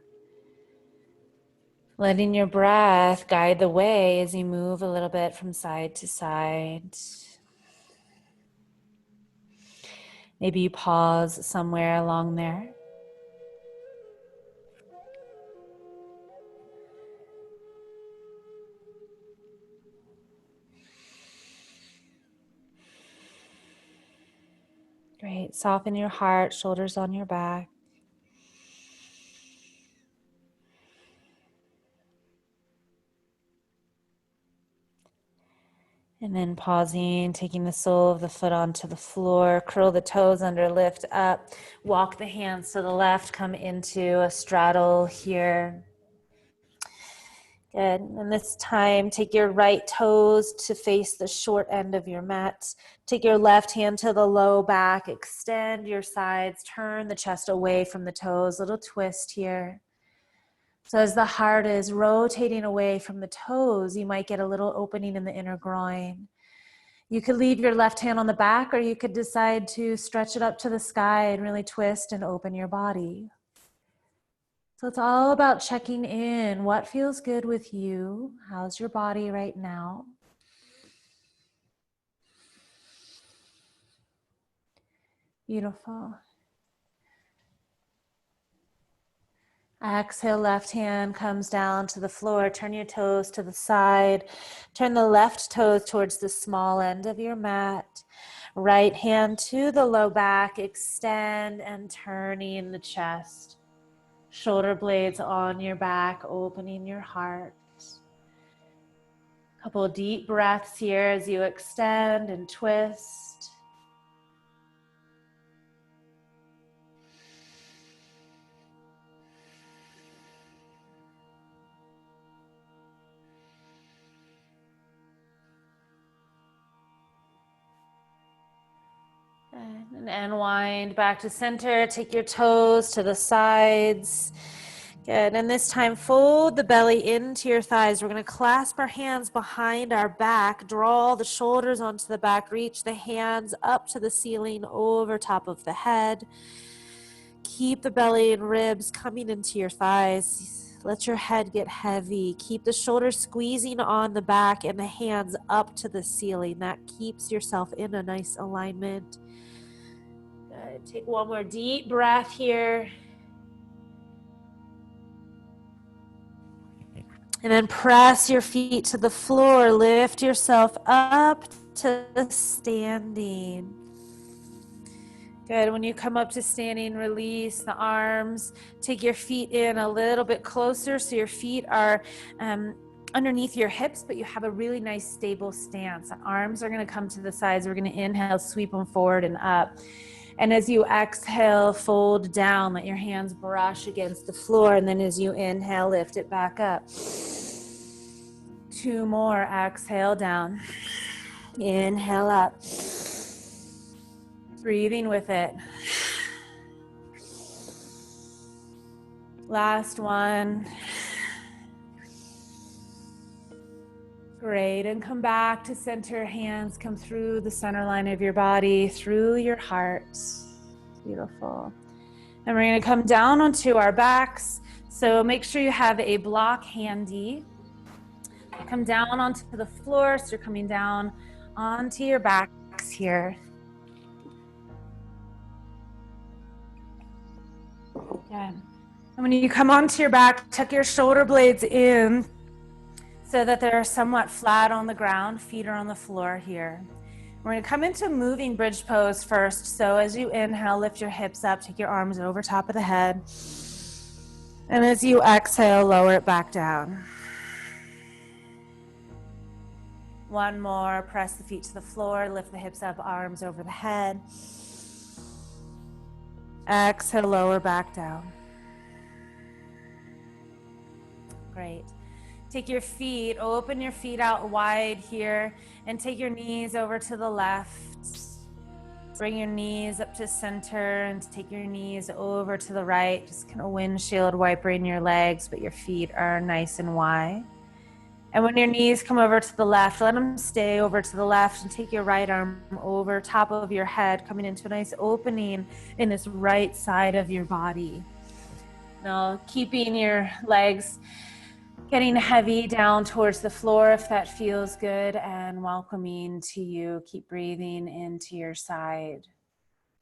Letting your breath guide the way as you move a little bit from side to side. Maybe you pause somewhere along there. Great. Soften your heart, shoulders on your back. And then pausing, taking the sole of the foot onto the floor, curl the toes under, lift up, walk the hands to the left, come into a straddle here. Good. And this time, take your right toes to face the short end of your mat. Take your left hand to the low back, extend your sides, turn the chest away from the toes, little twist here. So as the heart is rotating away from the toes, you might get a little opening in the inner groin. You could leave your left hand on the back, or you could decide to stretch it up to the sky and really twist and open your body. So it's all about checking in. What feels good with you? How's your body right now? Beautiful. Exhale, left hand comes down to the floor. Turn your toes to the side. Turn the left toes towards the small end of your mat. Right hand to the low back. Extend and turning the chest. Shoulder blades on your back, opening your heart. Couple of deep breaths here as you extend and twist. And unwind back to center. Take your toes to the sides. Good. And this time, fold the belly into your thighs. We're going to clasp our hands behind our back, draw the shoulders onto the back, reach the hands up to the ceiling over top of the head. Keep the belly and ribs coming into your thighs. Let your head get heavy. Keep the shoulders squeezing on the back and the hands up to the ceiling. That keeps yourself in a nice alignment. Good. Take one more deep breath here. And then press your feet to the floor. Lift yourself up to standing. Good. When you come up to standing, release the arms. Take your feet in a little bit closer so your feet are underneath your hips, but you have a really nice stable stance. The arms are going to come to the sides. We're going to inhale, sweep them forward and up. And as you exhale, fold down. Let your hands brush against the floor. And then as you inhale, lift it back up. 2 more. Exhale down. Inhale up. Breathing with it. Last one. Great. And come back to center. Hands come through the center line of your body, through your heart. Beautiful. And we're going to come down onto our backs. So make sure you have a block handy. Come down onto the floor. So you're coming down onto your backs here. Good. And when you come onto your back, tuck your shoulder blades in so that they're somewhat flat on the ground. Feet are on the floor here. We're going to come into moving bridge pose first. So as you inhale, lift your hips up, take your arms over top of the head. And as you exhale, lower it back down. One more. Press the feet to the floor, lift the hips up, arms over the head. Exhale, lower back down. Great. Take your feet, open your feet out wide here, and take your knees over to the left. Bring your knees up to center and take your knees over to the right. Just kind of windshield wipering your legs, but your feet are nice and wide. And when your knees come over to the left, let them stay over to the left and take your right arm over top of your head, coming into a nice opening in this right side of your body. Now, keeping your legs getting heavy down towards the floor if that feels good, and welcoming to you. Keep breathing into your side.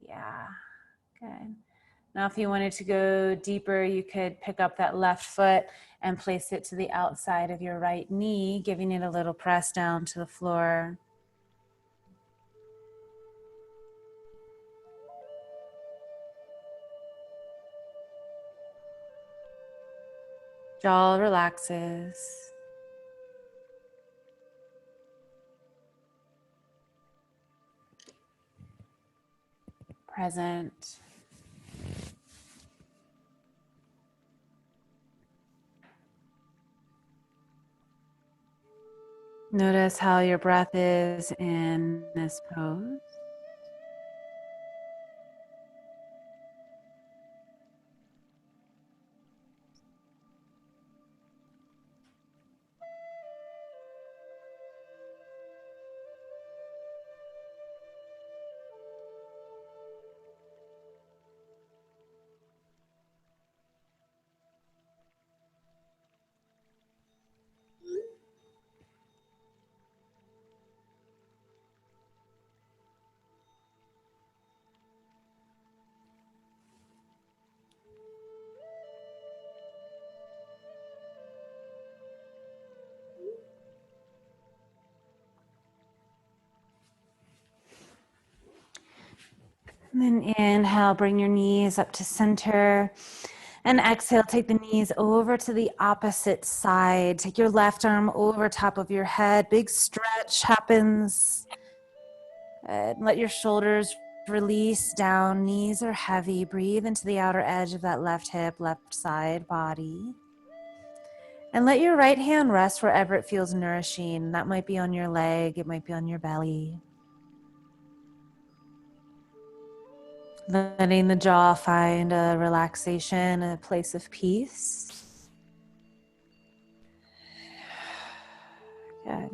Yeah, good. Now, if you wanted to go deeper, you could pick up that left foot and place it to the outside of your right knee, giving it a little press down to the floor. Jaw relaxes. Present. Notice how your breath is in this pose. And then inhale, bring your knees up to center. And exhale, take the knees over to the opposite side. Take your left arm over top of your head. Big stretch happens. Good. Let your shoulders release down. Knees are heavy. Breathe into the outer edge of that left hip, left side body. And let your right hand rest wherever it feels nourishing. That might be on your leg. It might be on your belly. Letting the jaw find a relaxation, a place of peace. Good.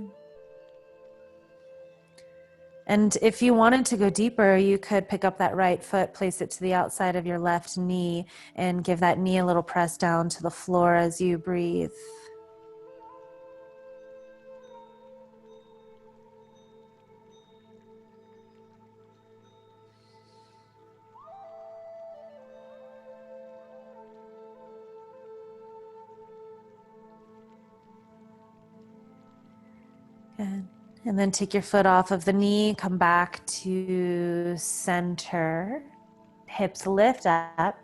And if you wanted to go deeper, you could pick up that right foot, place it to the outside of your left knee, and give that knee a little press down to the floor as you breathe. Good. And then take your foot off of the knee, come back to center. Hips lift up,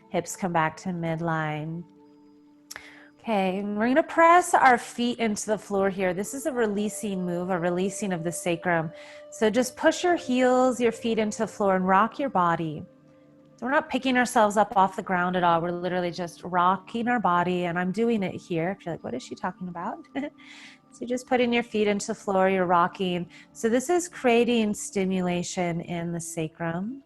hips come back to midline. Okay, and we're gonna press our feet into the floor here. This is a releasing move, a releasing of the sacrum. So just push your heels, your feet into the floor and rock your body. So we're not picking ourselves up off the ground at all. We're literally just rocking our body, and I'm doing it here. If you're like, what is she talking about? So you're just putting your feet into the floor, you're rocking. So this is creating stimulation in the sacrum.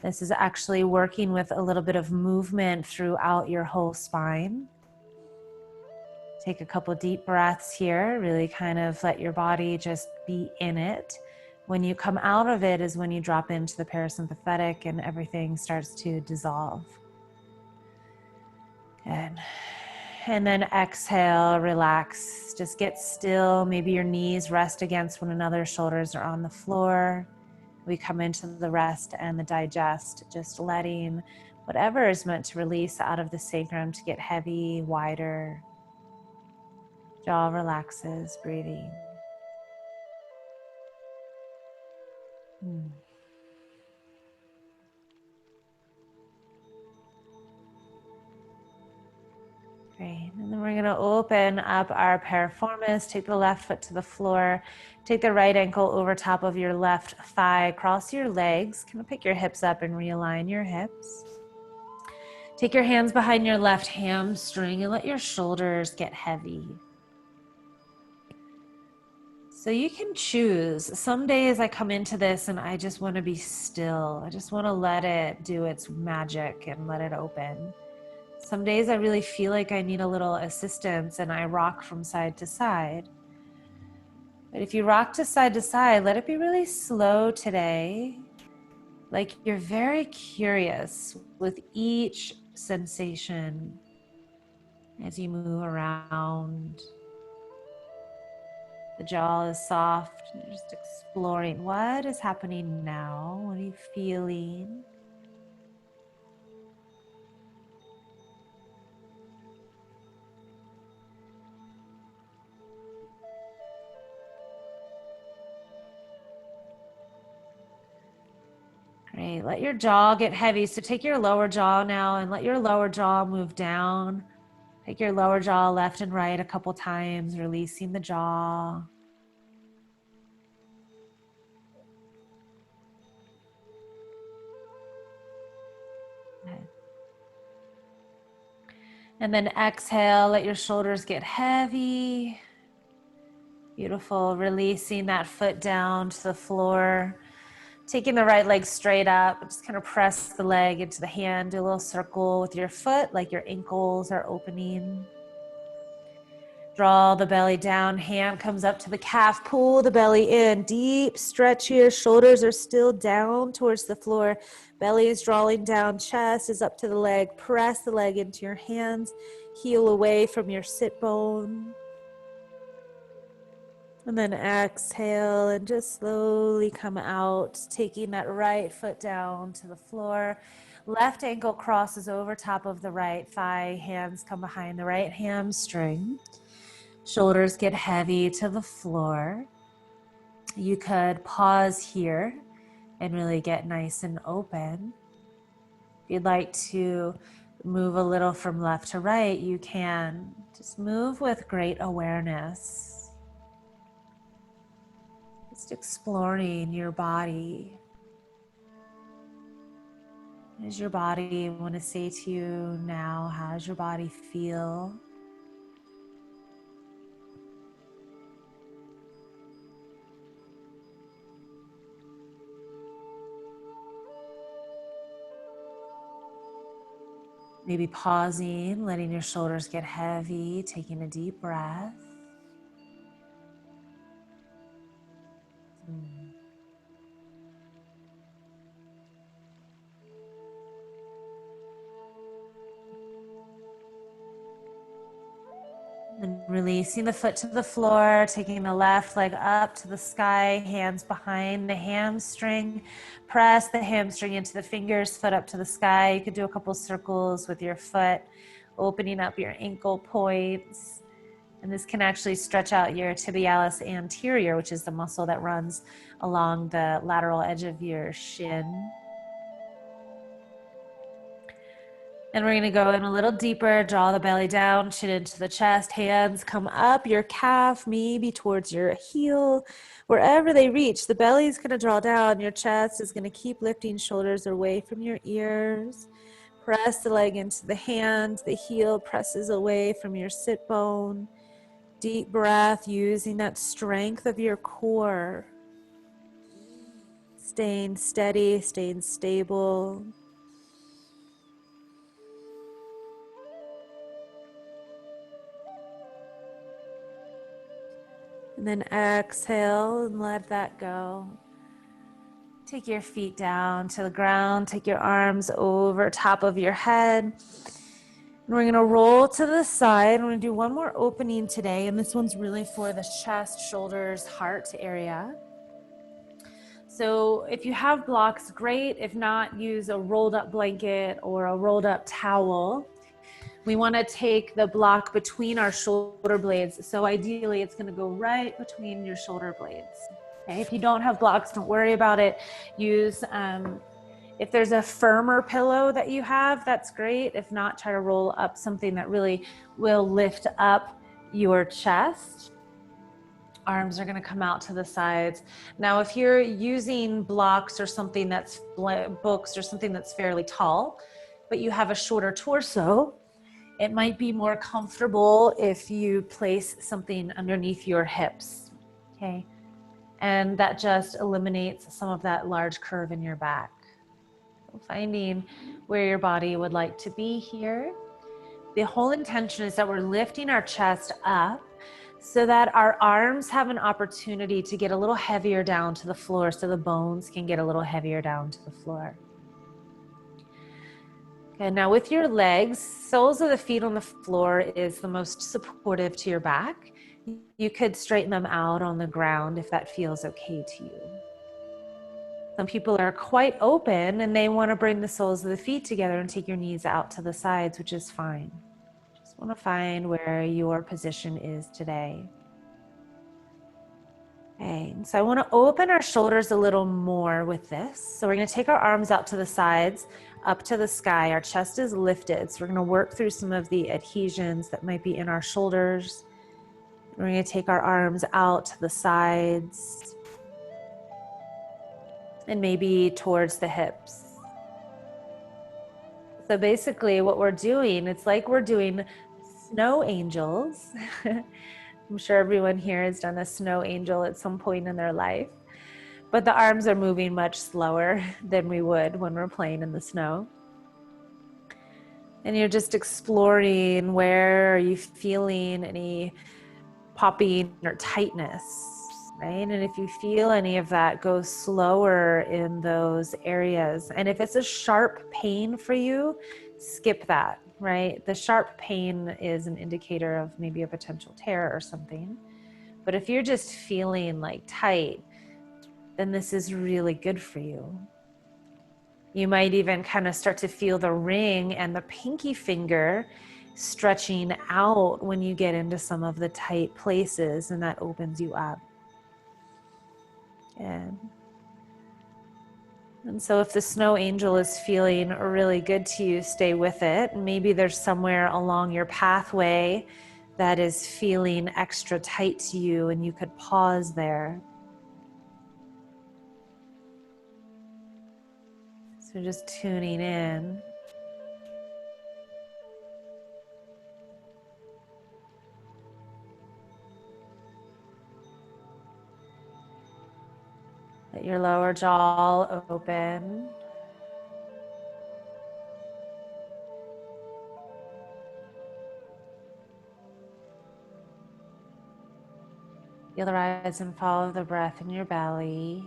This is actually working with a little bit of movement throughout your whole spine. Take a couple deep breaths here, really kind of let your body just be in it. When you come out of it is when you drop into the parasympathetic and everything starts to dissolve. Good. And then exhale, relax, just get still. Maybe your knees rest against one another, shoulders are on the floor. We come into the rest and the digest, just letting whatever is meant to release out of the sacrum to get heavy, wider. Jaw relaxes, breathing. Great. And then we're going to open up our piriformis. Take the left foot to the floor. Take the right ankle over top of your left thigh. Cross your legs. Kind of pick your hips up and realign your hips. Take your hands behind your left hamstring and let your shoulders get heavy. So you can choose. Some days I come into this and I just want to be still. I just want to let it do its magic and let it open. Some days I really feel like I need a little assistance and I rock from side to side. But if you rock to side, let it be really slow today. Like you're very curious with each sensation as you move around. The jaw is soft. You're just exploring what is happening now. What are you feeling? Great. Let your jaw get heavy. So take your lower jaw now and let your lower jaw move down. Take your lower jaw left and right a couple times, releasing the jaw. Okay. And then exhale, let your shoulders get heavy. Beautiful. Releasing that foot down to the floor. Taking the right leg straight up, just kind of press the leg into the hand, do a little circle with your foot like your ankles are opening. Draw the belly down, hand comes up to the calf, pull the belly in, deep stretch here, shoulders are still down towards the floor, belly is drawing down, chest is up to the leg, press the leg into your hands, heel away from your sit bone. And then exhale and just slowly come out, taking that right foot down to the floor. Left ankle crosses over top of the right thigh, hands come behind the right hamstring. Shoulders get heavy to the floor. You could pause here and really get nice and open. If you'd like to move a little from left to right, you can. Just move with great awareness. Just exploring your body. What does your body want to say to you now? How does your body feel? Maybe pausing, letting your shoulders get heavy, taking a deep breath. Mm. And releasing the foot to the floor, taking the left leg up to the sky, hands behind the hamstring. Press the hamstring into the fingers, foot up to the sky. You could do a couple circles with your foot, opening up your ankle points. And this can actually stretch out your tibialis anterior, which is the muscle that runs along the lateral edge of your shin. And we're going to go in a little deeper, draw the belly down, chin into the chest, hands come up your calf, maybe towards your heel, wherever they reach. The belly is going to draw down, your chest is going to keep lifting, shoulders away from your ears. Press the leg into the hand, the heel presses away from your sit bone. Deep breath, using that strength of your core. Staying steady, staying stable. And then exhale and let that go. Take your feet down to the ground. Take your arms over top of your head. And we're going to roll to the side. We're going to do one more opening today. And this one's really for the chest, shoulders, heart area. So if you have blocks, great. If not, use a rolled up blanket or a rolled up towel. We want to take the block between our shoulder blades. So ideally, it's going to go right between your shoulder blades. Okay? If you don't have blocks, don't worry about it. Use, if there's a firmer pillow that you have, that's great. If not, try to roll up something that really will lift up your chest. Arms are going to come out to the sides. Now, if you're using blocks or something that's books or something that's fairly tall, but you have a shorter torso, it might be more comfortable if you place something underneath your hips, okay? And that just eliminates some of that large curve in your back. So finding where your body would like to be here. The whole intention is that we're lifting our chest up so that our arms have an opportunity to get a little heavier down to the floor, so the bones can get a little heavier down to the floor. Okay, now with your legs, soles of the feet on the floor is the most supportive to your back. You could straighten them out on the ground if that feels okay to you. Some people are quite open and they want to bring the soles of the feet together and take your knees out to the sides, which is fine. Just want to find where your position is today. Okay, so I want to open our shoulders a little more with this. So we're going to take our arms out to the sides, up to the sky. Our chest is lifted. So we're going to work through some of the adhesions that might be in our shoulders. We're going to take our arms out to the sides and maybe towards the hips. So basically what we're doing, it's like we're doing snow angels. I'm sure everyone here has done a snow angel at some point in their life, but the arms are moving much slower than we would when we're playing in the snow. And you're just exploring, where are you feeling any popping or tightness, right? And if you feel any of that, go slower in those areas. And if it's a sharp pain for you, skip that, right? The sharp pain is an indicator of maybe a potential tear or something. But if you're just feeling like tight, then this is really good for you. You might even kind of start to feel the ring and the pinky finger stretching out when you get into some of the tight places, and that opens you up. And so if the snow angel is feeling really good to you, stay with it. Maybe there's somewhere along your pathway that is feeling extra tight to you, and you could pause there. So just tuning in. Let your lower jaw open. Feel the rise and fall of the breath in your belly.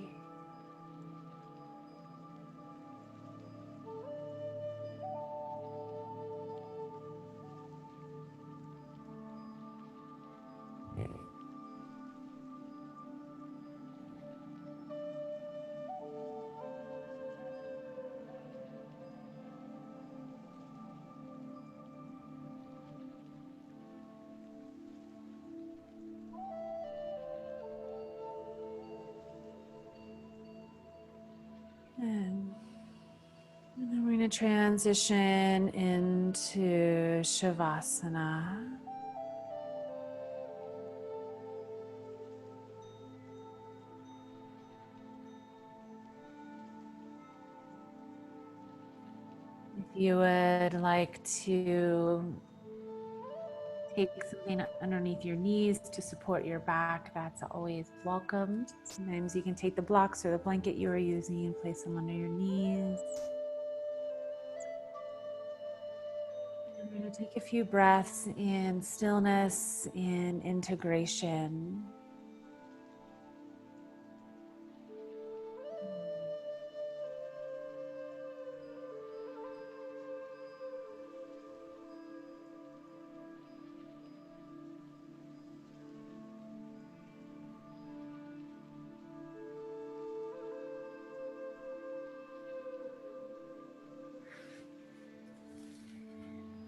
And then we're going to transition into Shavasana. If you would like to take something underneath your knees to support your back, that's always welcomed. Sometimes you can take the blocks or the blanket you are using and place them under your knees. And we're going to take a few breaths in stillness, in integration.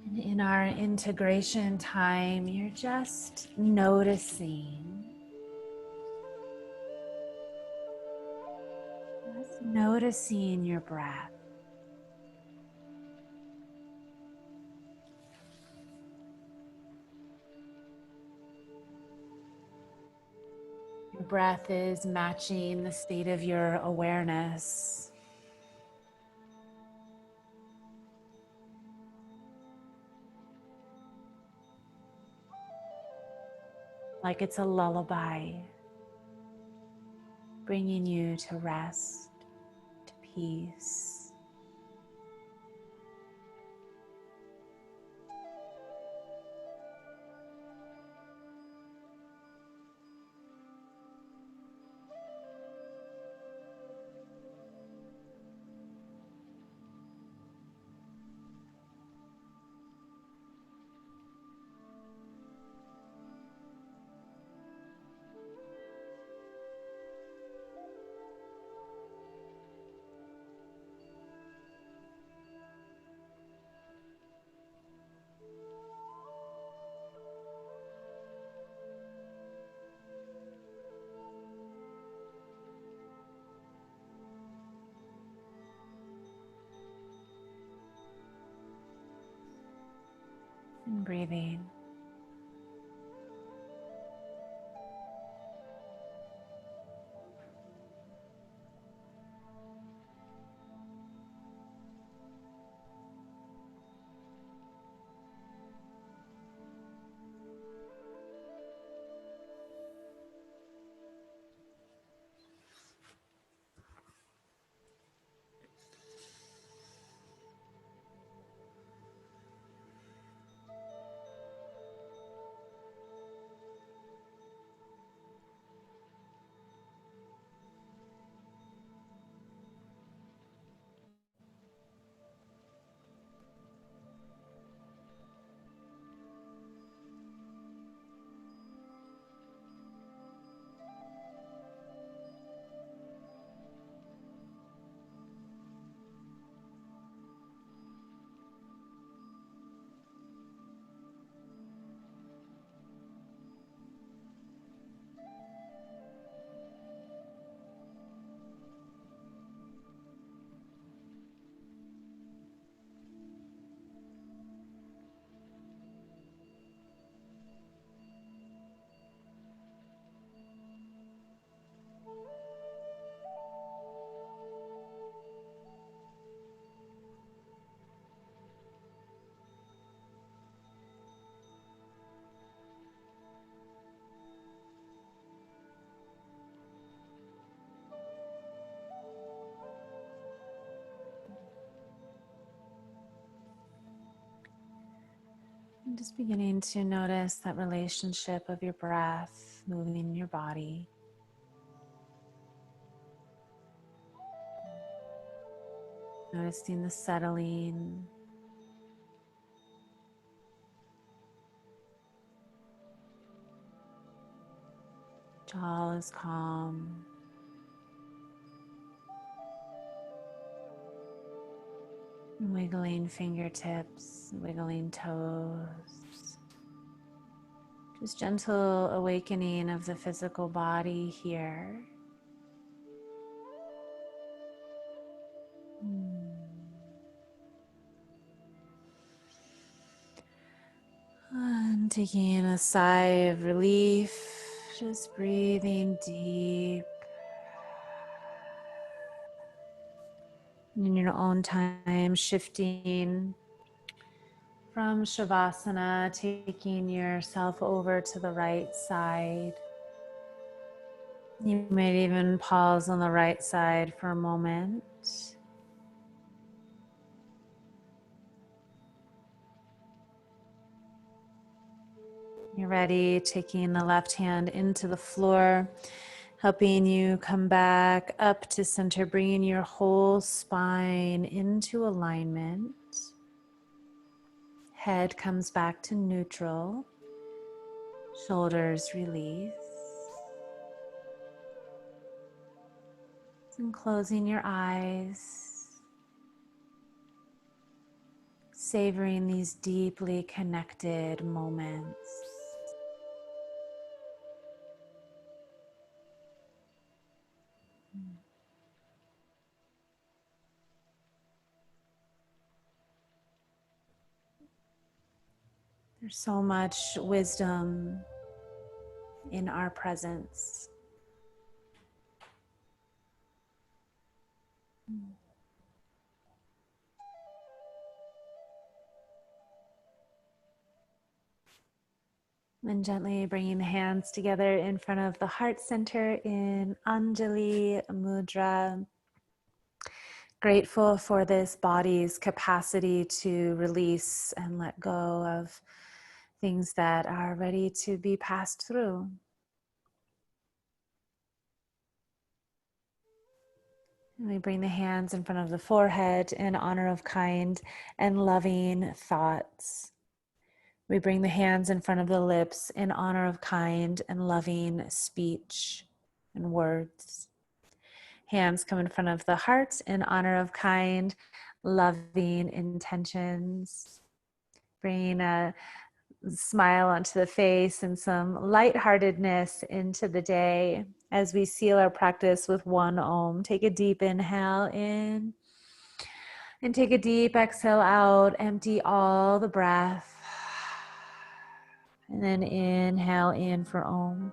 And in our integration time, you're just noticing your breath. Your breath is matching the state of your awareness. Like it's a lullaby, bringing you to rest, to peace. And breathing. And just beginning to notice that relationship of your breath moving your body. Noticing the settling. Jaw is calm. Wiggling fingertips, wiggling toes. Just gentle awakening of the physical body here. And taking a sigh of relief, just breathing deep. In your own time, shifting from Shavasana, taking yourself over to the right side. You might even pause on the right side for a moment. You're ready, taking the left hand into the floor, helping you come back up to center, bringing your whole spine into alignment. Head comes back to neutral, shoulders release. And closing your eyes, savoring these deeply connected moments. There's so much wisdom in our presence. And gently bringing the hands together in front of the heart center in Anjali Mudra. Grateful for this body's capacity to release and let go of things that are ready to be passed through. And we bring the hands in front of the forehead in honor of kind and loving thoughts. We bring the hands in front of the lips in honor of kind and loving speech and words. Hands come in front of the heart in honor of kind, loving intentions. Bringing a smile onto the face and some lightheartedness into the day as we seal our practice with one Om. Take a deep inhale in and take a deep exhale out. Empty all the breath. And then inhale in for Om.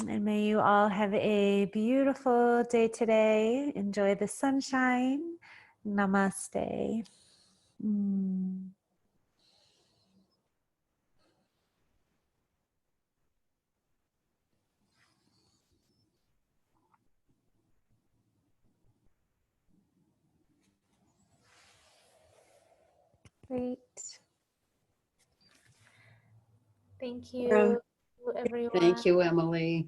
And may you all have a beautiful day today. Enjoy the sunshine. Namaste. Great. Thank you, everyone. Thank you, Emily.